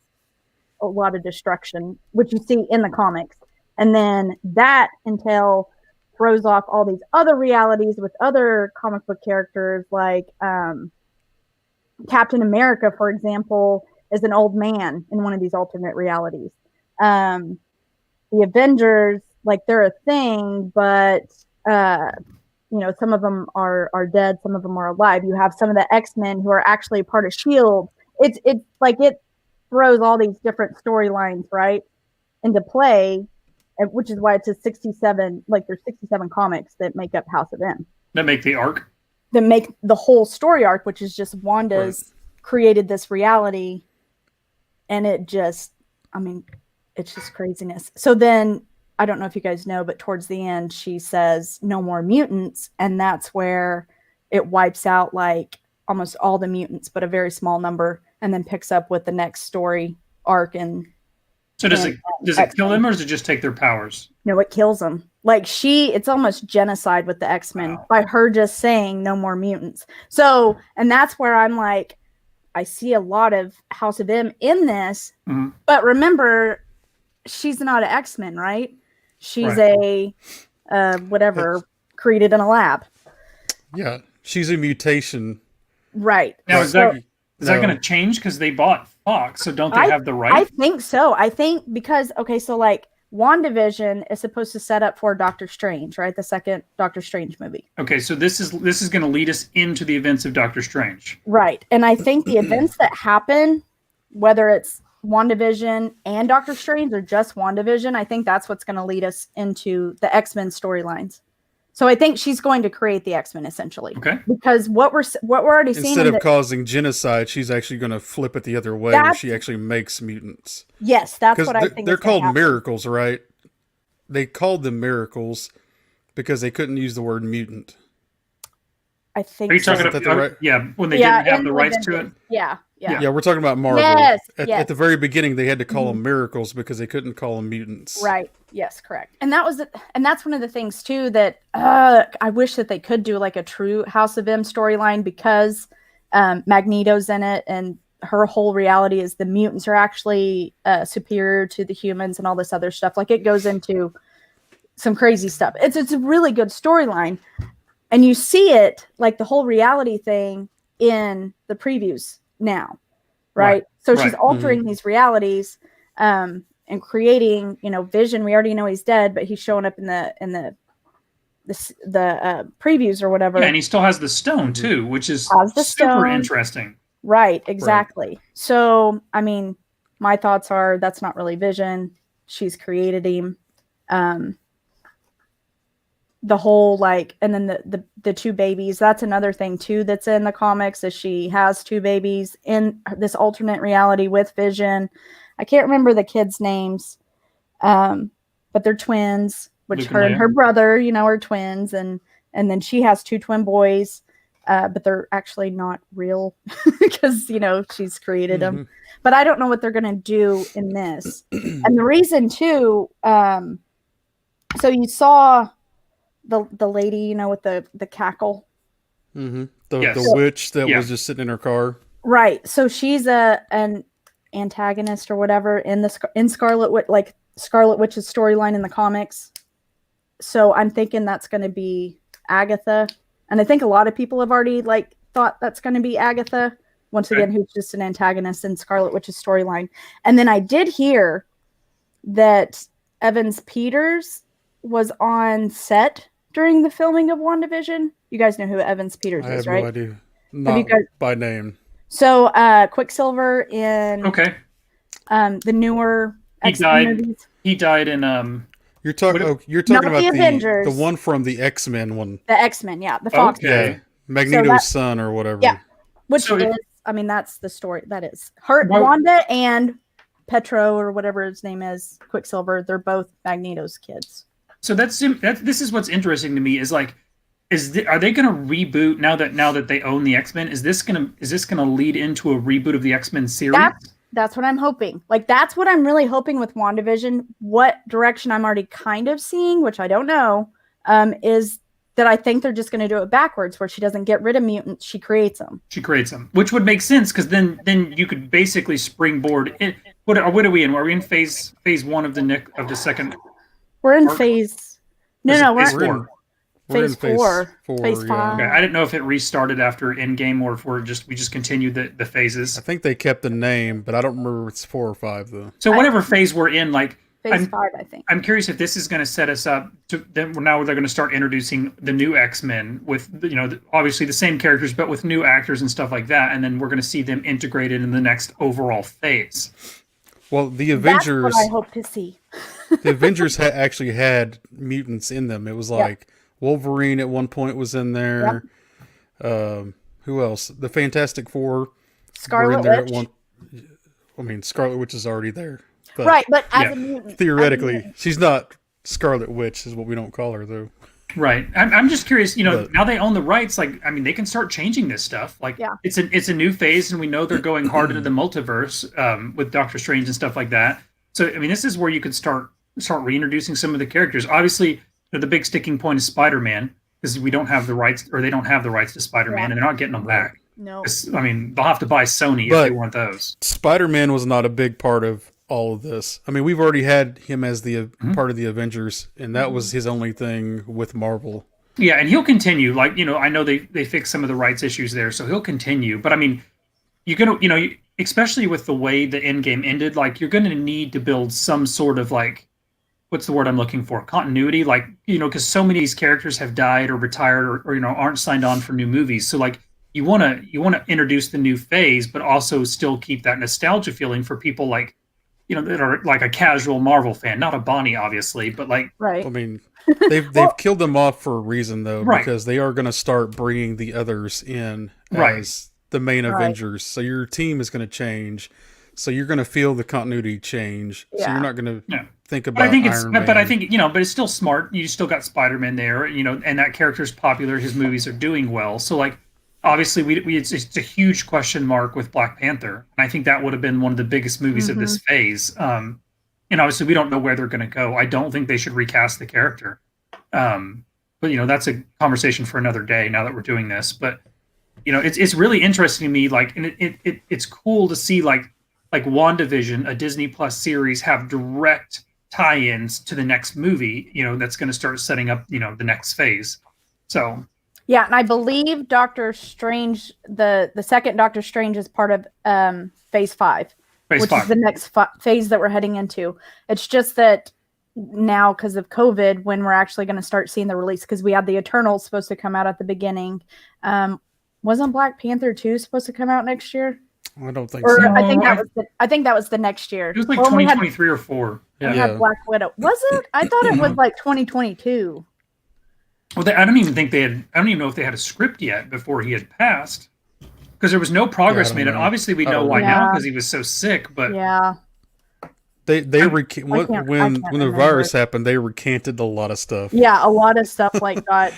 a lot of destruction, which you see in the comics. And then that throws off all these other realities with other comic book characters like, Captain America, for example, is an old man in one of these alternate realities. The Avengers, like they're a thing, but some of them are dead, some of them are alive. You have some of the X-Men who are actually part of SHIELD. It's like it throws all these different storylines right into play, which is why it's a 67. Like there's 67 comics that make up House of M. That make the arc. That make the whole story arc, which is just Wanda's created this reality, and it's just craziness. So then, I don't know if you guys know, but towards the end, she says no more mutants, and that's where it wipes out like almost all the mutants, but a very small number, and then picks up with the next story arc. And So does it kill them, or does it just take their powers? no, it kills them. Like it's almost genocide with the X-Men by her just saying no more mutants. So, and that's where I'm like, I see a lot of House of M in this, but remember, she's not an X-Men, right? She's a whatever created in a lab. Yeah, she's a mutation. Right. Now, is that going to change because they bought Fox? So don't they have the right? I think so. I think because so like WandaVision is supposed to set up for Doctor Strange, right? The second Doctor Strange movie. Okay, so this is going to lead us into the events of Doctor Strange. Right. And I think the events that happen, whether it's WandaVision and Doctor Strange or just WandaVision, I think that's what's going to lead us into the X-Men storylines. So I think she's going to create the X-Men essentially. Okay. Because what we're already seeing Instead of causing genocide, she's actually going to flip it the other way, where she actually makes mutants. Yes, that's what I think. They're called miracles, right? They called them miracles because they couldn't use the word mutant. I think. Are you talking about when they didn't have the rights to it? Yeah. Yeah, we're talking about Marvel. Yes, at the very beginning, they had to call them miracles because they couldn't call them mutants. Right. Yes, correct. And that's one of the things too that I wish that they could do like a true House of M storyline, because Magneto's in it, and her whole reality is the mutants are actually superior to the humans and all this other stuff. Like, it goes into some crazy stuff. It's a really good storyline, and you see it like the whole reality thing in the previews now, right? So she's altering these realities and creating, Vision. We already know he's dead, but he's showing up in the previews or whatever. Yeah, and he still has the stone too, which is super interesting. Right, exactly. Right. So, I mean, my thoughts are that's not really Vision. She's created him. The whole and then the two babies, that's another thing too that's in the comics, is she has two babies in this alternate reality with Vision. I can't remember the kids' names, but they're twins, which her and her brother, are twins, and then she has two twin boys, but they're actually not real because she's created them. But I don't know what they're gonna do in this. And the reason too, so you saw the lady, with the cackle. The witch that was just sitting in her car. Right. So she's an antagonist or whatever in Scarlet Witch, Scarlet Witch's storyline in the comics. So I'm thinking that's going to be Agatha, and I think a lot of people have already thought that's going to be Agatha. Once again, who's just an antagonist in Scarlet Witch's storyline. And then I did hear that Evans Peters was on set during the filming of WandaVision. You guys know who Evans Peters is, right? I have no idea. Not by name. So Quicksilver in the newer X-Men movies. He died in You're talking about the Avengers. The one from the X-Men one. The X-Men, yeah, the Fox. Okay. Yeah, Magneto's son or whatever. Yeah, which is, that's the story. That is her, Wanda and Petro or whatever his name is, Quicksilver. They're both Magneto's kids. So this is what's interesting to me is are they going to reboot now that they own the X-Men? Is this gonna lead into a reboot of the X-Men series? That's what I'm hoping. That's what I'm really hoping with WandaVision. What direction I'm already kind of seeing, which I don't know, is that I think they're just going to do it backwards, where she doesn't get rid of mutants, she creates them. Which would make sense, because then you could basically springboard. What are we in? Are we in phase one of the second? We're in phase. We're in phase four. Phase 5. Okay, I didn't know if it restarted after Endgame or if we just continued the phases. I think they kept the name, but I don't remember if it's 4 or 5 though. So whatever phase we're in, phase 5, I think. I'm curious if this is going to set us up to then. Now they're going to start introducing the new X-Men with obviously the same characters but with new actors and stuff like that, and then we're going to see them integrated in the next overall phase. Well, the Avengers. That's what I hope to see. The Avengers actually had mutants in them. It was Wolverine at one point was in there. Yep. Who else? The Fantastic Four. Scarlet Witch. Scarlet Witch is already there. But right, but as a mutant. Theoretically, she's not Scarlet Witch, is what we don't call her, though. Right. I'm just curious, now they own the rights, they can start changing this stuff. It's a new phase, and we know they're going hard into the multiverse with Doctor Strange and stuff like that. So, this is where you could start reintroducing some of the characters. Obviously, the big sticking point is Spider-Man because we don't have the rights, or they don't have the rights to Spider-Man, Yeah. and they're not getting them back. No. I mean, they'll have to buy Sony if But- they want those. Spider-Man was not a big part of all of this. I mean, we've already had him as the part of the Avengers, and that was his only thing with Marvel. Yeah, and he'll continue. Like, I know they fixed some of the rights issues there, so he'll continue. But I mean, you're gonna, especially with the way the Endgame ended, like you're gonna need to build some sort of like, what's the word I'm looking for? Continuity, like because so many of these characters have died or retired or aren't signed on for new movies. So like you want to introduce the new phase, but also still keep that nostalgia feeling for people like that are like a casual Marvel fan, not a Bonnie, obviously, but like Right. I mean, they've killed them off for a reason though, Right. because they are going to start bringing the others in Right. as the main Right. Avengers. So your team is going to change. So you're going to feel the continuity change. So Yeah. you're not going to Yeah. think about But I think it's, Iron Man. but I think but it's still smart. You still got Spider-Man there, and that character's popular. His movies are doing well. So like, obviously, it's a huge question mark with Black Panther, and I think that would have been one of the biggest movies of this phase. And obviously, we don't know where they're going to go. I don't think they should recast the character. But that's a conversation for another day. Now that we're doing this, but it's really interesting to me. Like, and it's cool to see like WandaVision, a Disney Plus series, have direct tie-ins to the next movie. That's going to start setting up the next phase. So Yeah, and I believe Doctor Strange, the second Doctor Strange, is part of Phase 5, phase which 5. is the next phase that we're heading into. It's just that now, because of COVID, when we're actually going to start seeing the release, because we had the Eternals supposed to come out at the beginning. Wasn't Black Panther 2 supposed to come out next year? I don't think Or so. I think No, that was the next year. It was like Or when we had, 2023 or 4. we Yeah. had Black Widow. Was it? I thought it was like 2022. Well, I don't even think they had. I don't even know if they had a script yet before he had passed, because there was no progress don't made. And know. obviously, we I know don't why know. now Yeah. because he was so sick. But Yeah. They I when can't when the remember. virus happened, they recanted a lot of stuff. Yeah, a lot of stuff like got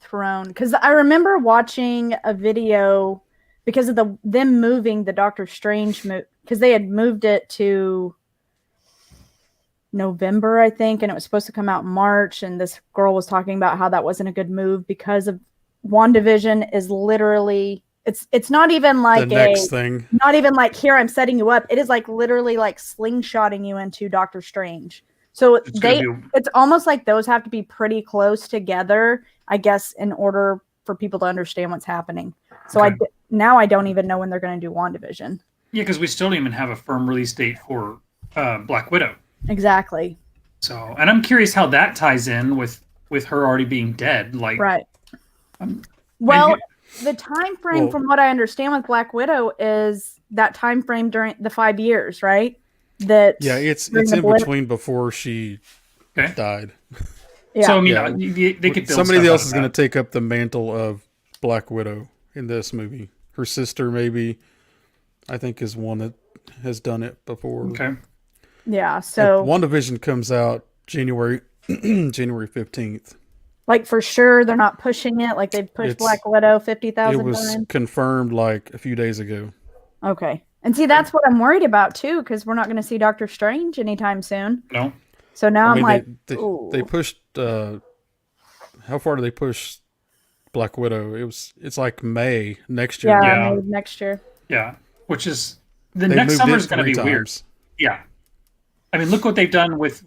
thrown. Because I remember watching a video because of them moving the Doctor Strange because they had moved it to November, I think, and it was supposed to come out in March. And this girl was talking about how that wasn't a good move because of WandaVision is literally it's not even like The next thing. not even like here I'm setting you up. It is like literally like slingshotting you into Doctor Strange. So It's gonna be- it's almost like those have to be pretty close together, I guess, in order for people to understand what's happening. So Okay. now I don't even know when they're going to do WandaVision. yeah, because we still don't even have a firm release date for Black Widow. Exactly. So, and I'm curious how that ties in with her already being dead. Like, Right. Um, Well, and the time frame, Well- from what I understand with Black Widow, is that time frame during the 5 years, right? That Yeah, it's during the in blip- between before she Okay. died. Yeah. So I mean, Yeah. they could build Somebody stuff else out is of going that. to take up the mantle of Black Widow in this movie. Her sister, maybe, I think, is one that has done it before. Okay. Yeah. So WandaVision comes out January 15th. like for sure they're not pushing it. Like they've pushed It's- Black Widow It 50,000 was times. confirmed like a few days ago. Okay. And see, that's what I'm worried about too, because we're not going to see Doctor Strange anytime soon. No. So now I I'm mean, like, they ooh. pushed. How far do they push Black Widow? It's like May next year. yeah, Yeah. maybe next year. Yeah. Which is the They next moved summer it is going to 3 be weird. times. Yeah. I mean, look what they've done with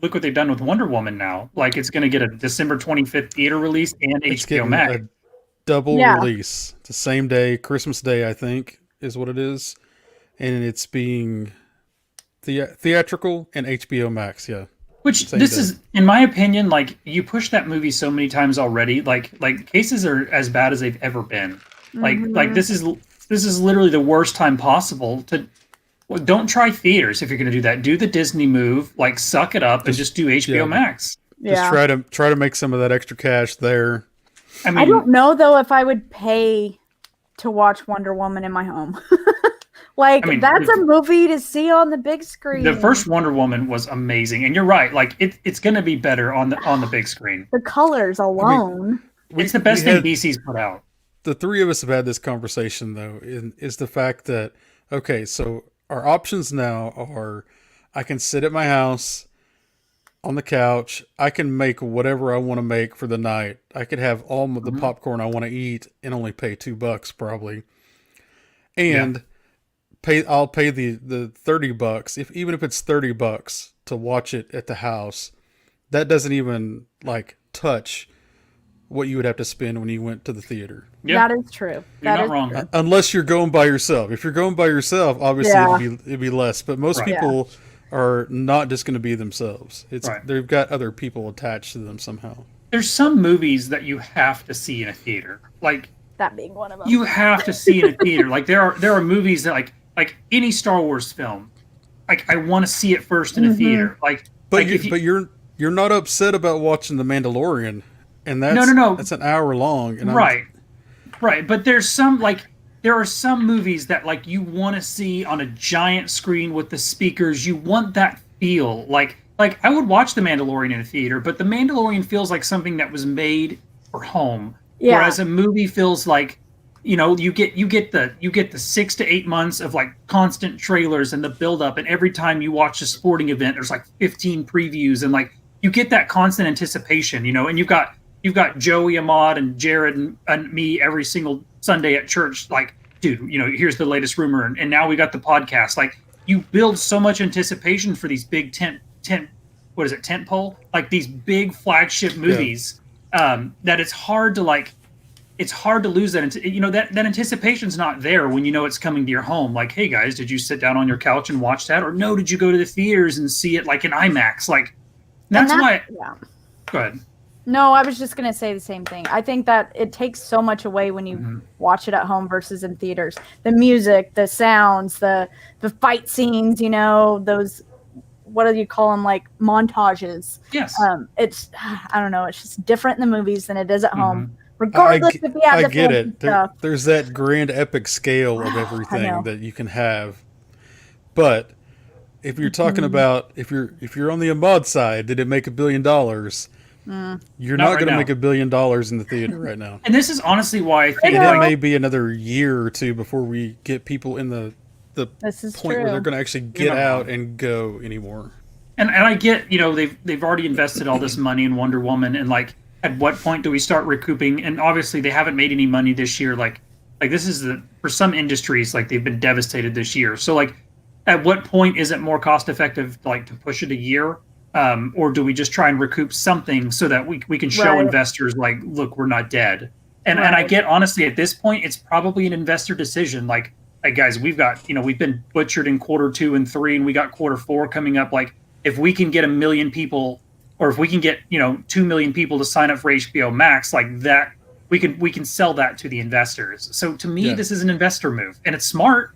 Wonder Woman now. Like, it's going to get a December 25th theater release and It's HBO getting Max. a double Yeah. release. The same day, Christmas Day, I think, is what it is, and it's being theatrical and HBO Max. Yeah, Which Same this day. is, in my opinion, like you push that movie so many times already. Like cases are as bad as they've ever been. Like this is literally the worst time possible to. Well, don't try theaters if you're going to do that. Do the Disney move, like suck it up and just do HBO yeah. Max. Yeah. just try to make some of that extra cash there. I mean, I don't know though if I would pay to watch Wonder Woman in my home. Like I mean, that's a movie to see on the big screen. the first Wonder Woman was amazing, and you're right. Like it's going to be better on the big screen. the colors alone. It's the best we thing had- DC's put out. The three of us have had this conversation though, is the fact that okay, so our options now are I can sit at my house on the couch. I can make whatever I want to make for the night. I could have all the Mhm. popcorn I want to eat and only pay $2 probably. Yeah. And I'll pay the $30 even if it's $30 to watch it at the house. That doesn't even like touch what you would have to spend when you went to the theater. Yeah. That is true. You're That not is wrong. true. Unless you're going by yourself. If you're going by yourself, obviously Yeah. it'd be less. But most Right. people are not just going to be themselves. Right. They've got other people attached to them somehow. There's some movies that you have to see in a theater. Like That being one of them. you have to see in a theater. Like there are movies that like any Star Wars film. Like I want to see it first in a theater. Like But like you're not upset about watching The Mandalorian, and that's No. that's an hour long. And Right. But there are some movies that like you want to see on a giant screen with the speakers. You want that feel. Like I would watch The Mandalorian in a theater, but The Mandalorian feels like something that was made for home. Yeah. Whereas a movie feels like, you get the 6 to 8 months of like constant trailers and the build up, and every time you watch a sporting event, there's like 15 previews, and like you get that constant anticipation, and you've got Joey, Ahmad, and Jared and me every single Sunday at church. Like, dude, here's the latest rumor, and now we got the podcast. Like, you build so much anticipation for these big tent pole, like these big flagship movies, that it's hard to lose that. That anticipation's not there when it's coming to your home. Like, hey guys, did you sit down on your couch and watch that, or no? Did you go to the theaters and see it like in IMAX? Like, that's why. Yeah. Go ahead. No, I was just going to say the same thing. I think that it takes so much away when you watch it at home versus in theaters. The music, the sounds, the fight scenes, those, what do you call them, like montages? Yes. It's, I don't know, it's just different in the movies than it is at home. Regardless if you have I the get fancy it. stuff. There's that grand epic scale of know. everything that you can have. But if you're talking about if you're on the Ahmad side, did it make $1 billion? You're not right going to now. make $1 billion in the theater right now. And this is honestly why I think And know. it may be another year or two before we get people in the This is point where true. they're going to actually get You're not out wrong. and go anymore. And I get, they've already invested all this money in Wonder Woman, and like, at what point do we start recouping? And obviously, they haven't made any money this year. Like this is for some industries, like they've been devastated this year. So like, at what point is it more cost effective, like to push it a year, or do we just try and recoup something so that we can show Right. investors like, look, we're not dead. And I Right. get, honestly, at this point, it's probably an investor decision. Like guys, we've got we've been butchered in quarter 2 and 3, and we got quarter 4 coming up. Like, if we can get 1 million people, or if we can get 2 million people to sign up for HBO Max, like that, we can sell that to the investors. So to me, Yeah. this is an investor move, and it's smart.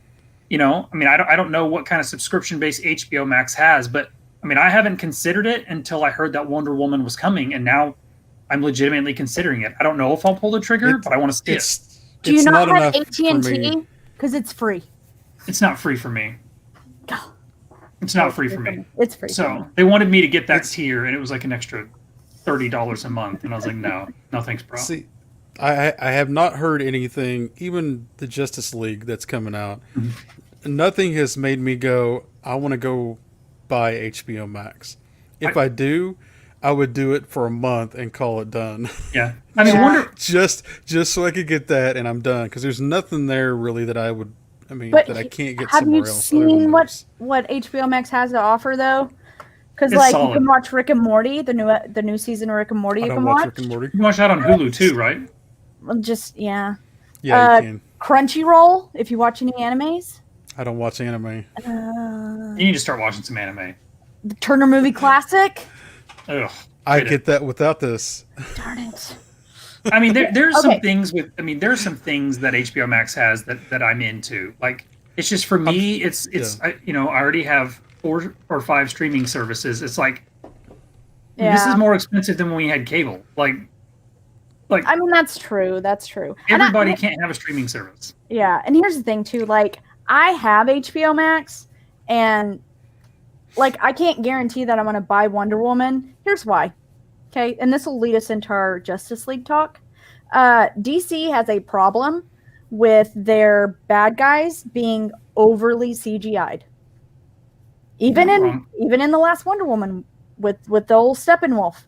I don't know what kind of subscription base HBO Max has, but I haven't considered it until I heard that Wonder Woman was coming, and now I'm legitimately considering it. I don't know if I'll pull the trigger, but I want to see it. Do you it's not have enough for me. AT&T? Because it's free. It's not free for me. It's not free for me. It's free. for me. So they wanted me to get that tier, and it was like an extra $30 a month, and I was like, no thanks, bro. See, I have not heard anything, even the Justice League that's coming out. Nothing has made me go, I want to go buy HBO Max. If I do, I would do it for a month and call it done. Yeah, Yeah. Wonder. just so I could get that and I'm done, because there's nothing there really that I would. But that I can't get have somewhere you else. other than seen those. what HBO Max has to offer though? Because It's like solid. you can watch Rick and Morty, the new season of Rick and Morty. I You don't can watch watch. Rick and Morty. You can watch that on Hulu too, right? Well, just yeah. Yeah, you can. Crunchyroll, if you watch any animes. I don't watch anime. You need to start watching some anime. The Turner Movie Classic. Ugh. I Hate it. get that without this. Darn it. There's some Okay. things there's some things that HBO Max has that I'm into. Like, it's just, for me, it's I already have 4 or 5 streaming services. It's like, this is more expensive than when we had cable. Like I mean, that's true. That's true. And everybody can't have a streaming service. Yeah, and here's the thing too. Like, I have HBO Max, and like, I can't guarantee that I'm going to buy Wonder Woman. Here's why. Okay, and this will lead us into our Justice League talk. DC has a problem with their bad guys being overly CGI'd. Even Not in wrong. even in the last Wonder Woman with the old Steppenwolf.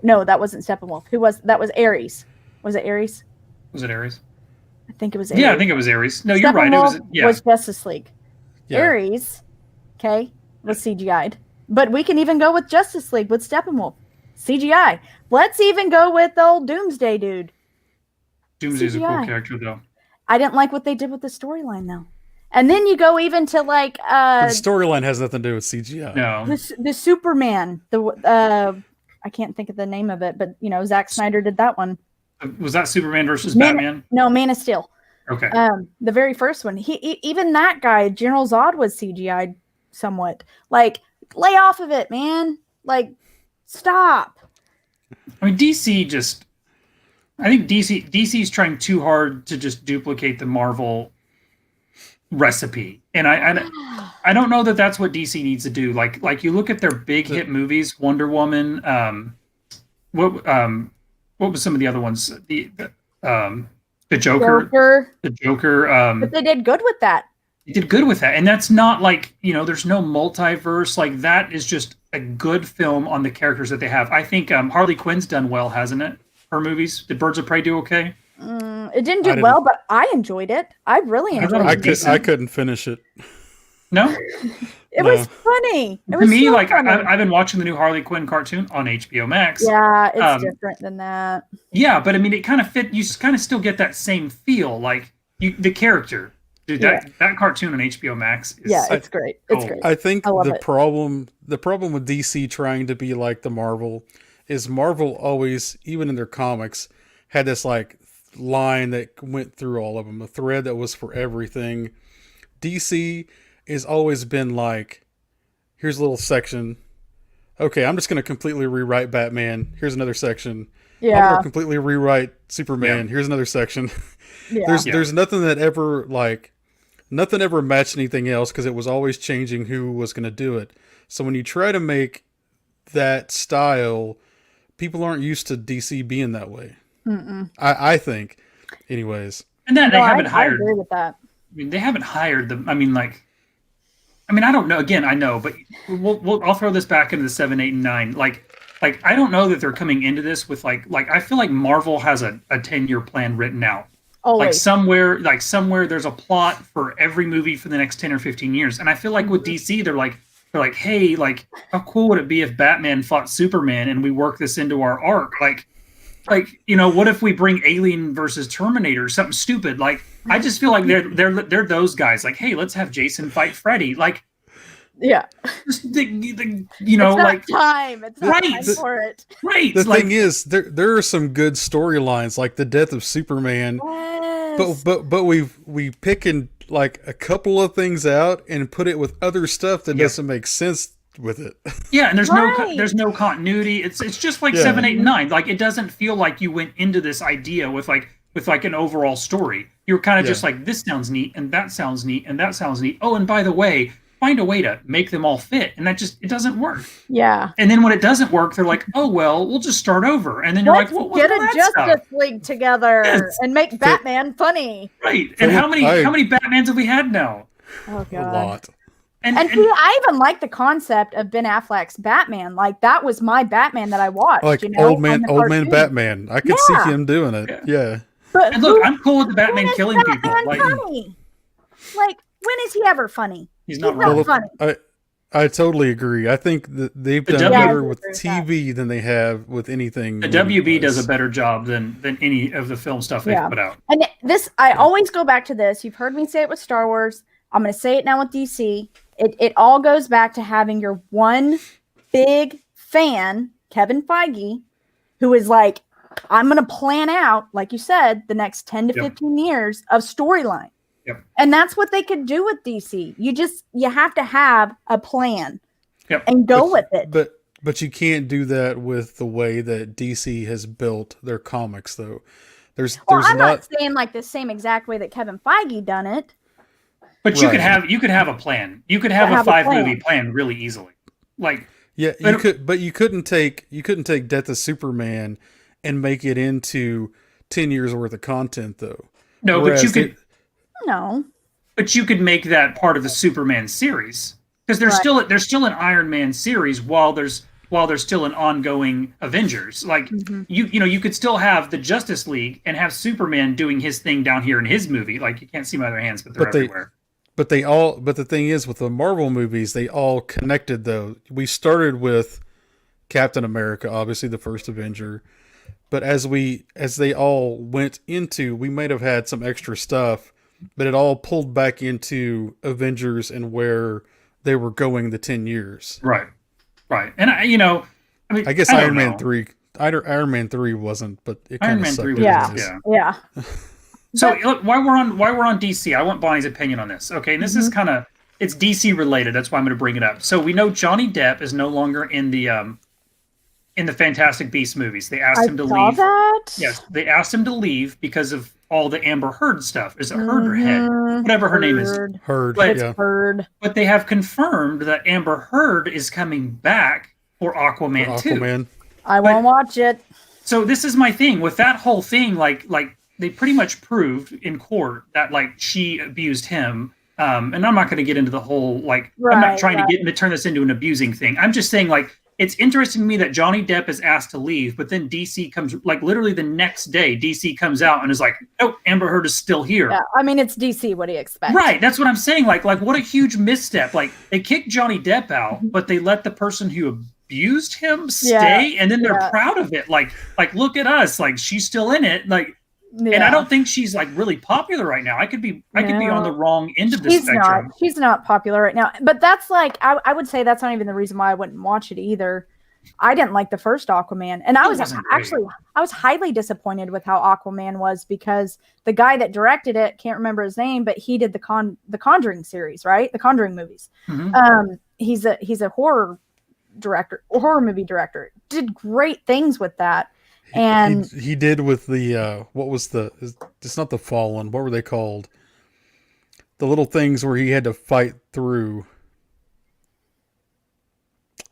No, that wasn't Steppenwolf. That was Ares. Was it Ares? Was it Ares? I think it was Ares. Yeah, I think it was Ares. No, you're right. It Steppenwolf was was Justice League. Yeah. Ares, okay, was CGI'd. But we can even go with Justice League with Steppenwolf. CGI. Let's even go with the old Doomsday dude. Doomsday's a cool CGI. character, though. I didn't like what they did with the storyline, though. And then you go even to like The storyline has nothing to do with CGI. No. the Superman. I can't think of the name of it, but Zack Snyder did that one. Was that Superman versus Batman? No, Man of Steel. Okay. The very first one. Even that guy, General Zod, was CGI'd somewhat. Like, lay off of it, man. Like, stop. I mean, I think DC's trying too hard to just duplicate the Marvel recipe, and I don't know that that's what DC needs to do. Like you look at their big hit movies, Wonder Woman. What was some of the other ones? The Joker. The Joker. But they did good with that. They did good with that, and that's not like there's no multiverse. Like that is just a good film on the characters that they have. I think Harley Quinn's done well, hasn't it? Her movies. Did Birds of Prey do okay? It didn't do well, but I enjoyed it. I really enjoyed it. I couldn't finish it. No? It was funny. It was To me, so like funny. I've been watching the new Harley Quinn cartoon on HBO Max. Yeah, it's different than that. Yeah, but I mean, it kind of fit. You kind of still get that same feel, like the character. Dude, that cartoon on HBO Max is it's great. It's great. I think the problem with DC trying to be like the Marvel is Marvel always, even in their comics, had this like line that went through all of them, a thread that was for everything. DC has always been like, here's a little section. Okay, I'm just going to completely rewrite Batman. Here's another section. Yeah. I'm going to completely rewrite Superman. Here's another section. Yeah. There's nothing that ever nothing ever matched anything else because it was always changing who was going to do it. So when you try to make that style, people aren't used to DC being that way. I think, anyways. And then they haven't hired. I agree with that. I mean, they haven't hired them. I mean, I don't know. Again, I know, but I'll throw this back into the 7, 8, and 9. Like I don't know that they're coming into this with like I feel like Marvel has a 10-year plan written out. Always. Like somewhere there's a plot for every movie for the next 10 or 15 years. And I feel like with DC, they're like, hey, like how cool would it be if Batman fought Superman and we work this into our arc? Like, what if we bring Alien versus Terminator, something stupid? Like, I just feel like they're those guys. Like, hey, let's have Jason fight Freddy. Like, yeah, it's not time. It's not time for it. Right. The thing is, there are some good storylines, like the death of Superman. Yes. But we picking like a couple of things out and put it with other stuff that doesn't make sense with it. Yeah, and there's no continuity. It's just like 7, 8, and 9. Like it doesn't feel like you went into this idea with an overall story. You're kind of just like, this sounds neat, and that sounds neat, and that sounds neat. Oh, and by the way, find a way to make them all fit, and it doesn't work. Yeah. And then when it doesn't work, they're like, oh well, we'll just start over. And then you're Let's like, well, get a Justice League together and make Batman funny. Right. And how many Batmans have we had now? Oh god. A lot. And see, I even like the concept of Ben Affleck's Batman. Like that was my Batman that I watched. Like old man Batman. I could see him doing it. Yeah. But and look, I'm cool with the Batman killing people. Funny? Like when is he ever funny? He's not funny. I totally agree. I think that they've done better with TV than they have with anything. The WB does a better job than any of the film stuff they've put out. And I always go back to this. You've heard me say it with Star Wars. I'm going to say it now with DC. It all goes back to having your one big fan, Kevin Feige, who is like, I'm going to plan out, like you said, the next 10 to 15 years of storyline. Yep. And that's what they could do with DC. You have to have a plan and go with it. But you can't do that with the way that DC has built their comics, though. I'm not saying like the same exact way that Kevin Feige done it. But you could have a plan. You could have a 5-movie plan really easily. Like you couldn't take Death of Superman and make it into 10 years worth of content, though. No, but you could. No. But you could make that part of the Superman series. because there's still an Iron Man series while there's still an ongoing Avengers. Like you could still have the Justice League and have Superman doing his thing down here in his movie. Like you can't see my other hands, but they're everywhere. But the thing is, with the Marvel movies, they all connected though. We started with Captain America, obviously the first Avenger. But as they all went into, we might have had some extra stuff, but it all pulled back into Avengers and where they were going the 10 years. Right. And I mean, I guess Iron Man 3 wasn't, but it kind of sucked. Yeah. So look, while we're on DC, I want Bonnie's opinion on this. Okay, and this is it's DC related. That's why I'm going to bring it up. So we know Johnny Depp is no longer in the Fantastic Beasts movies. They asked him to leave. That? Yes, they asked him to leave because of all the Amber Heard stuff. Is it Heard or Head? Whatever her name is. Heard. But, yeah. Heard. But they have confirmed that Amber Heard is coming back for Aquaman 2. I won't watch it. So this is my thing with that whole thing. Like they pretty much proved in court that like she abused him. And I'm not going to get into the whole I'm not trying to turn this into an abusing thing. I'm just saying like it's interesting to me that Johnny Depp is asked to leave, but then DC comes like literally the next day. DC comes out and is like, "Oh, Amber Heard is still here." Yeah, I mean it's DC. What do you expect? Right, that's what I'm saying. Like what a huge misstep. Like they kicked Johnny Depp out, but they let the person who abused him stay, and then they're proud of it. Like look at us. Like she's still in it. Like. Yeah. And I don't think she's like really popular right now. I could be on the wrong end of the spectrum. She's not popular right now. But that's like I would say that's not even the reason why I wouldn't watch it either. I didn't like the first Aquaman, and I was highly disappointed with how Aquaman was because the guy that directed it, can't remember his name, but he did the Conjuring series, right? The Conjuring movies. Mm-hmm. He's a horror movie director. Did great things with that. And he did with the it's not the Fallen, what were they called, the little things where he had to fight through.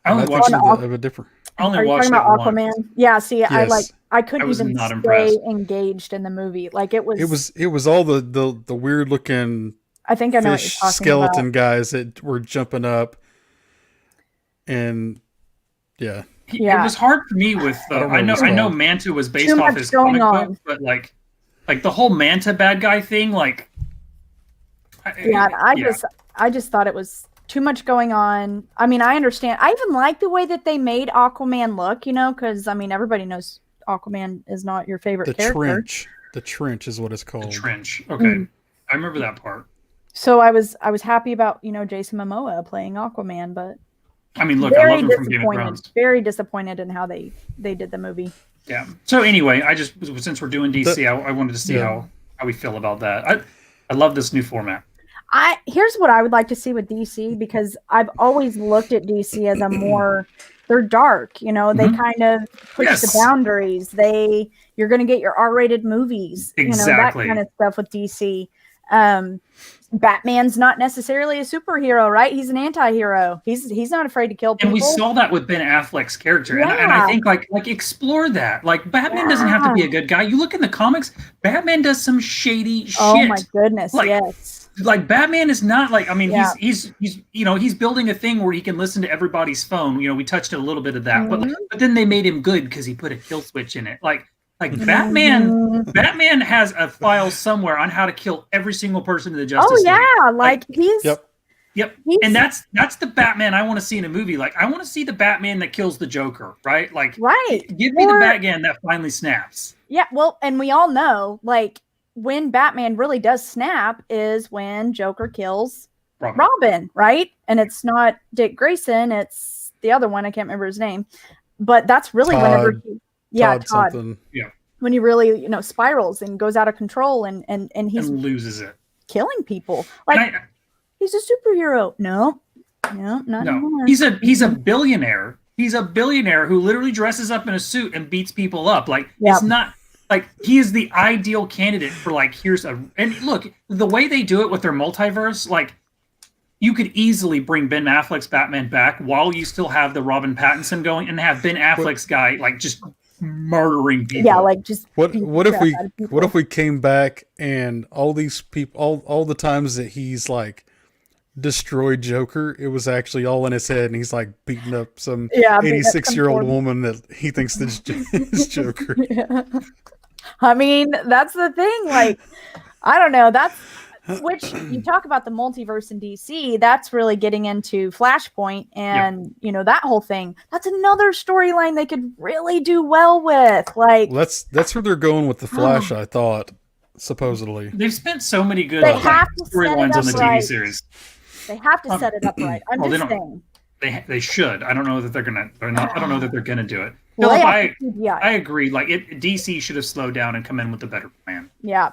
I only watched of a different. Are you talking about Aquaman? Once. Yeah, see, yes. I couldn't even stay engaged in the movie. Like it was all the weird looking I think I know what you're talking skeleton about. Guys that were jumping up, and yeah. It was hard for me with I know Manta was based off his comic book, but like the whole Manta bad guy thing, like I just thought it was too much going on. I mean, I understand. I even like the way that they made Aquaman look, because I mean everybody knows Aquaman is not your favorite character. The trench is what it's called. The trench. Okay. I remember that part. So I was happy about, Jason Momoa playing Aquaman, but I mean, look, I love him from Game of Thrones. Very disappointed in how they did the movie. Yeah. So anyway, since we're doing DC, I wanted to see how we feel about that. I love this new format. Here's what I would like to see with DC, because I've always looked at DC as a more, they're dark, they kind of push the boundaries. You're going to get your R-rated movies, that kind of stuff with DC. Batman's not necessarily a superhero, right? He's an anti-hero. He's not afraid to kill people. And we saw that with Ben Affleck's character. And I think like explore that. Like Batman doesn't have to be a good guy. You look in the comics, Batman does some shady shit. Oh my goodness, yes. Like Batman is not like, I mean, he's he's building a thing where he can listen to everybody's phone. We touched a little bit of that, but then they made him good because he put a kill switch in it. Like Batman has a file somewhere on how to kill every single person in the Justice League. Oh yeah, he's Yep. And that's the Batman I want to see in a movie. Like I want to see the Batman that kills the Joker, right? Like give me the Batman that finally snaps. Yeah, well, and we all know like when Batman really does snap is when Joker kills Robin, right? And it's not Dick Grayson, it's the other one, I can't remember his name. But that's really Todd. Todd. Yeah. When he really, spirals and goes out of control and he's loses it. Killing people. Like he's a superhero. No, not anymore. He's a billionaire. He's a billionaire who literally dresses up in a suit and beats people up. Like it's not like he is the ideal candidate for like and look, the way they do it with their multiverse, like you could easily bring Ben Affleck's Batman back while you still have the Robin Pattinson going and have Ben Affleck's guy like just murdering people. Yeah, like just what if we came back and all these people all the times that he's like destroy Joker, it was actually all in his head, and he's like beating up some beating up some 86-year-old poor- woman that he thinks is Joker. Yeah. I mean, that's the thing. Like, I don't know. That's which you talk about the multiverse in DC. That's really getting into Flashpoint and that whole thing. That's another storyline they could really do well with. Like, Well, that's where they're going with the Flash. I thought supposedly They've spent so many good They have to set it storylines on the up TV right. series. they have to set it up right. I'm well, they just don't- saying. They should. I don't know that they're gonna. They're not. I don't know that they're gonna do it. Well, Philip, they have to CGI. I agree. Like DC should have slowed down and come in with a better plan. Yeah.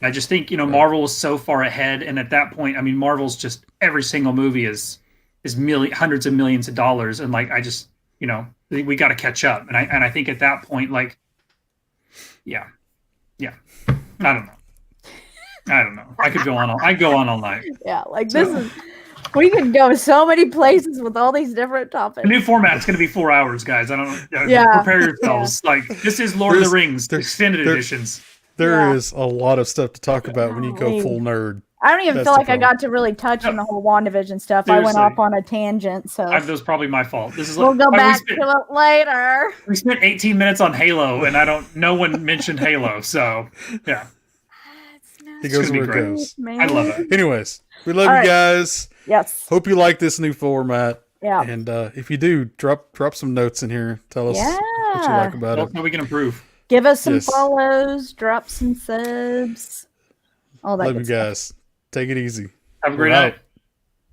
I just think Marvel was so far ahead, and at that point, I mean, Marvel's just every single movie is hundreds of millions of dollars, and like I just we got to catch up, and I think at that point, like, yeah, I don't know. I could go on. I go on all night. Yeah. Like this is. We can go so many places with all these different topics. The new format's going to be 4 hours, guys. I don't know. Yeah. Prepare yourselves. Like this is Lord of the Rings extended there- editions. there is a lot of stuff to talk about when you go Golly. full nerd. I don't even That's feel the like I got to really touch on the whole WandaVision stuff. I went Seriously. off on a tangent, so That was probably my fault. This is we'll go like, back to it later. we spent 18 minutes on Halo, and no one mentioned Halo. So yeah, He goes gonna be where it great. goes. I love it. Anyways, we love All you right. guys. Yes. Hope you like this new format. Yeah. And if you do, drop some notes in here. Tell us what you Yeah. like about Well, it. how we can improve. Give us some Yes. follows, drop some subs, all that Love good you stuff. guys. Take it easy. Have a great We're out. night.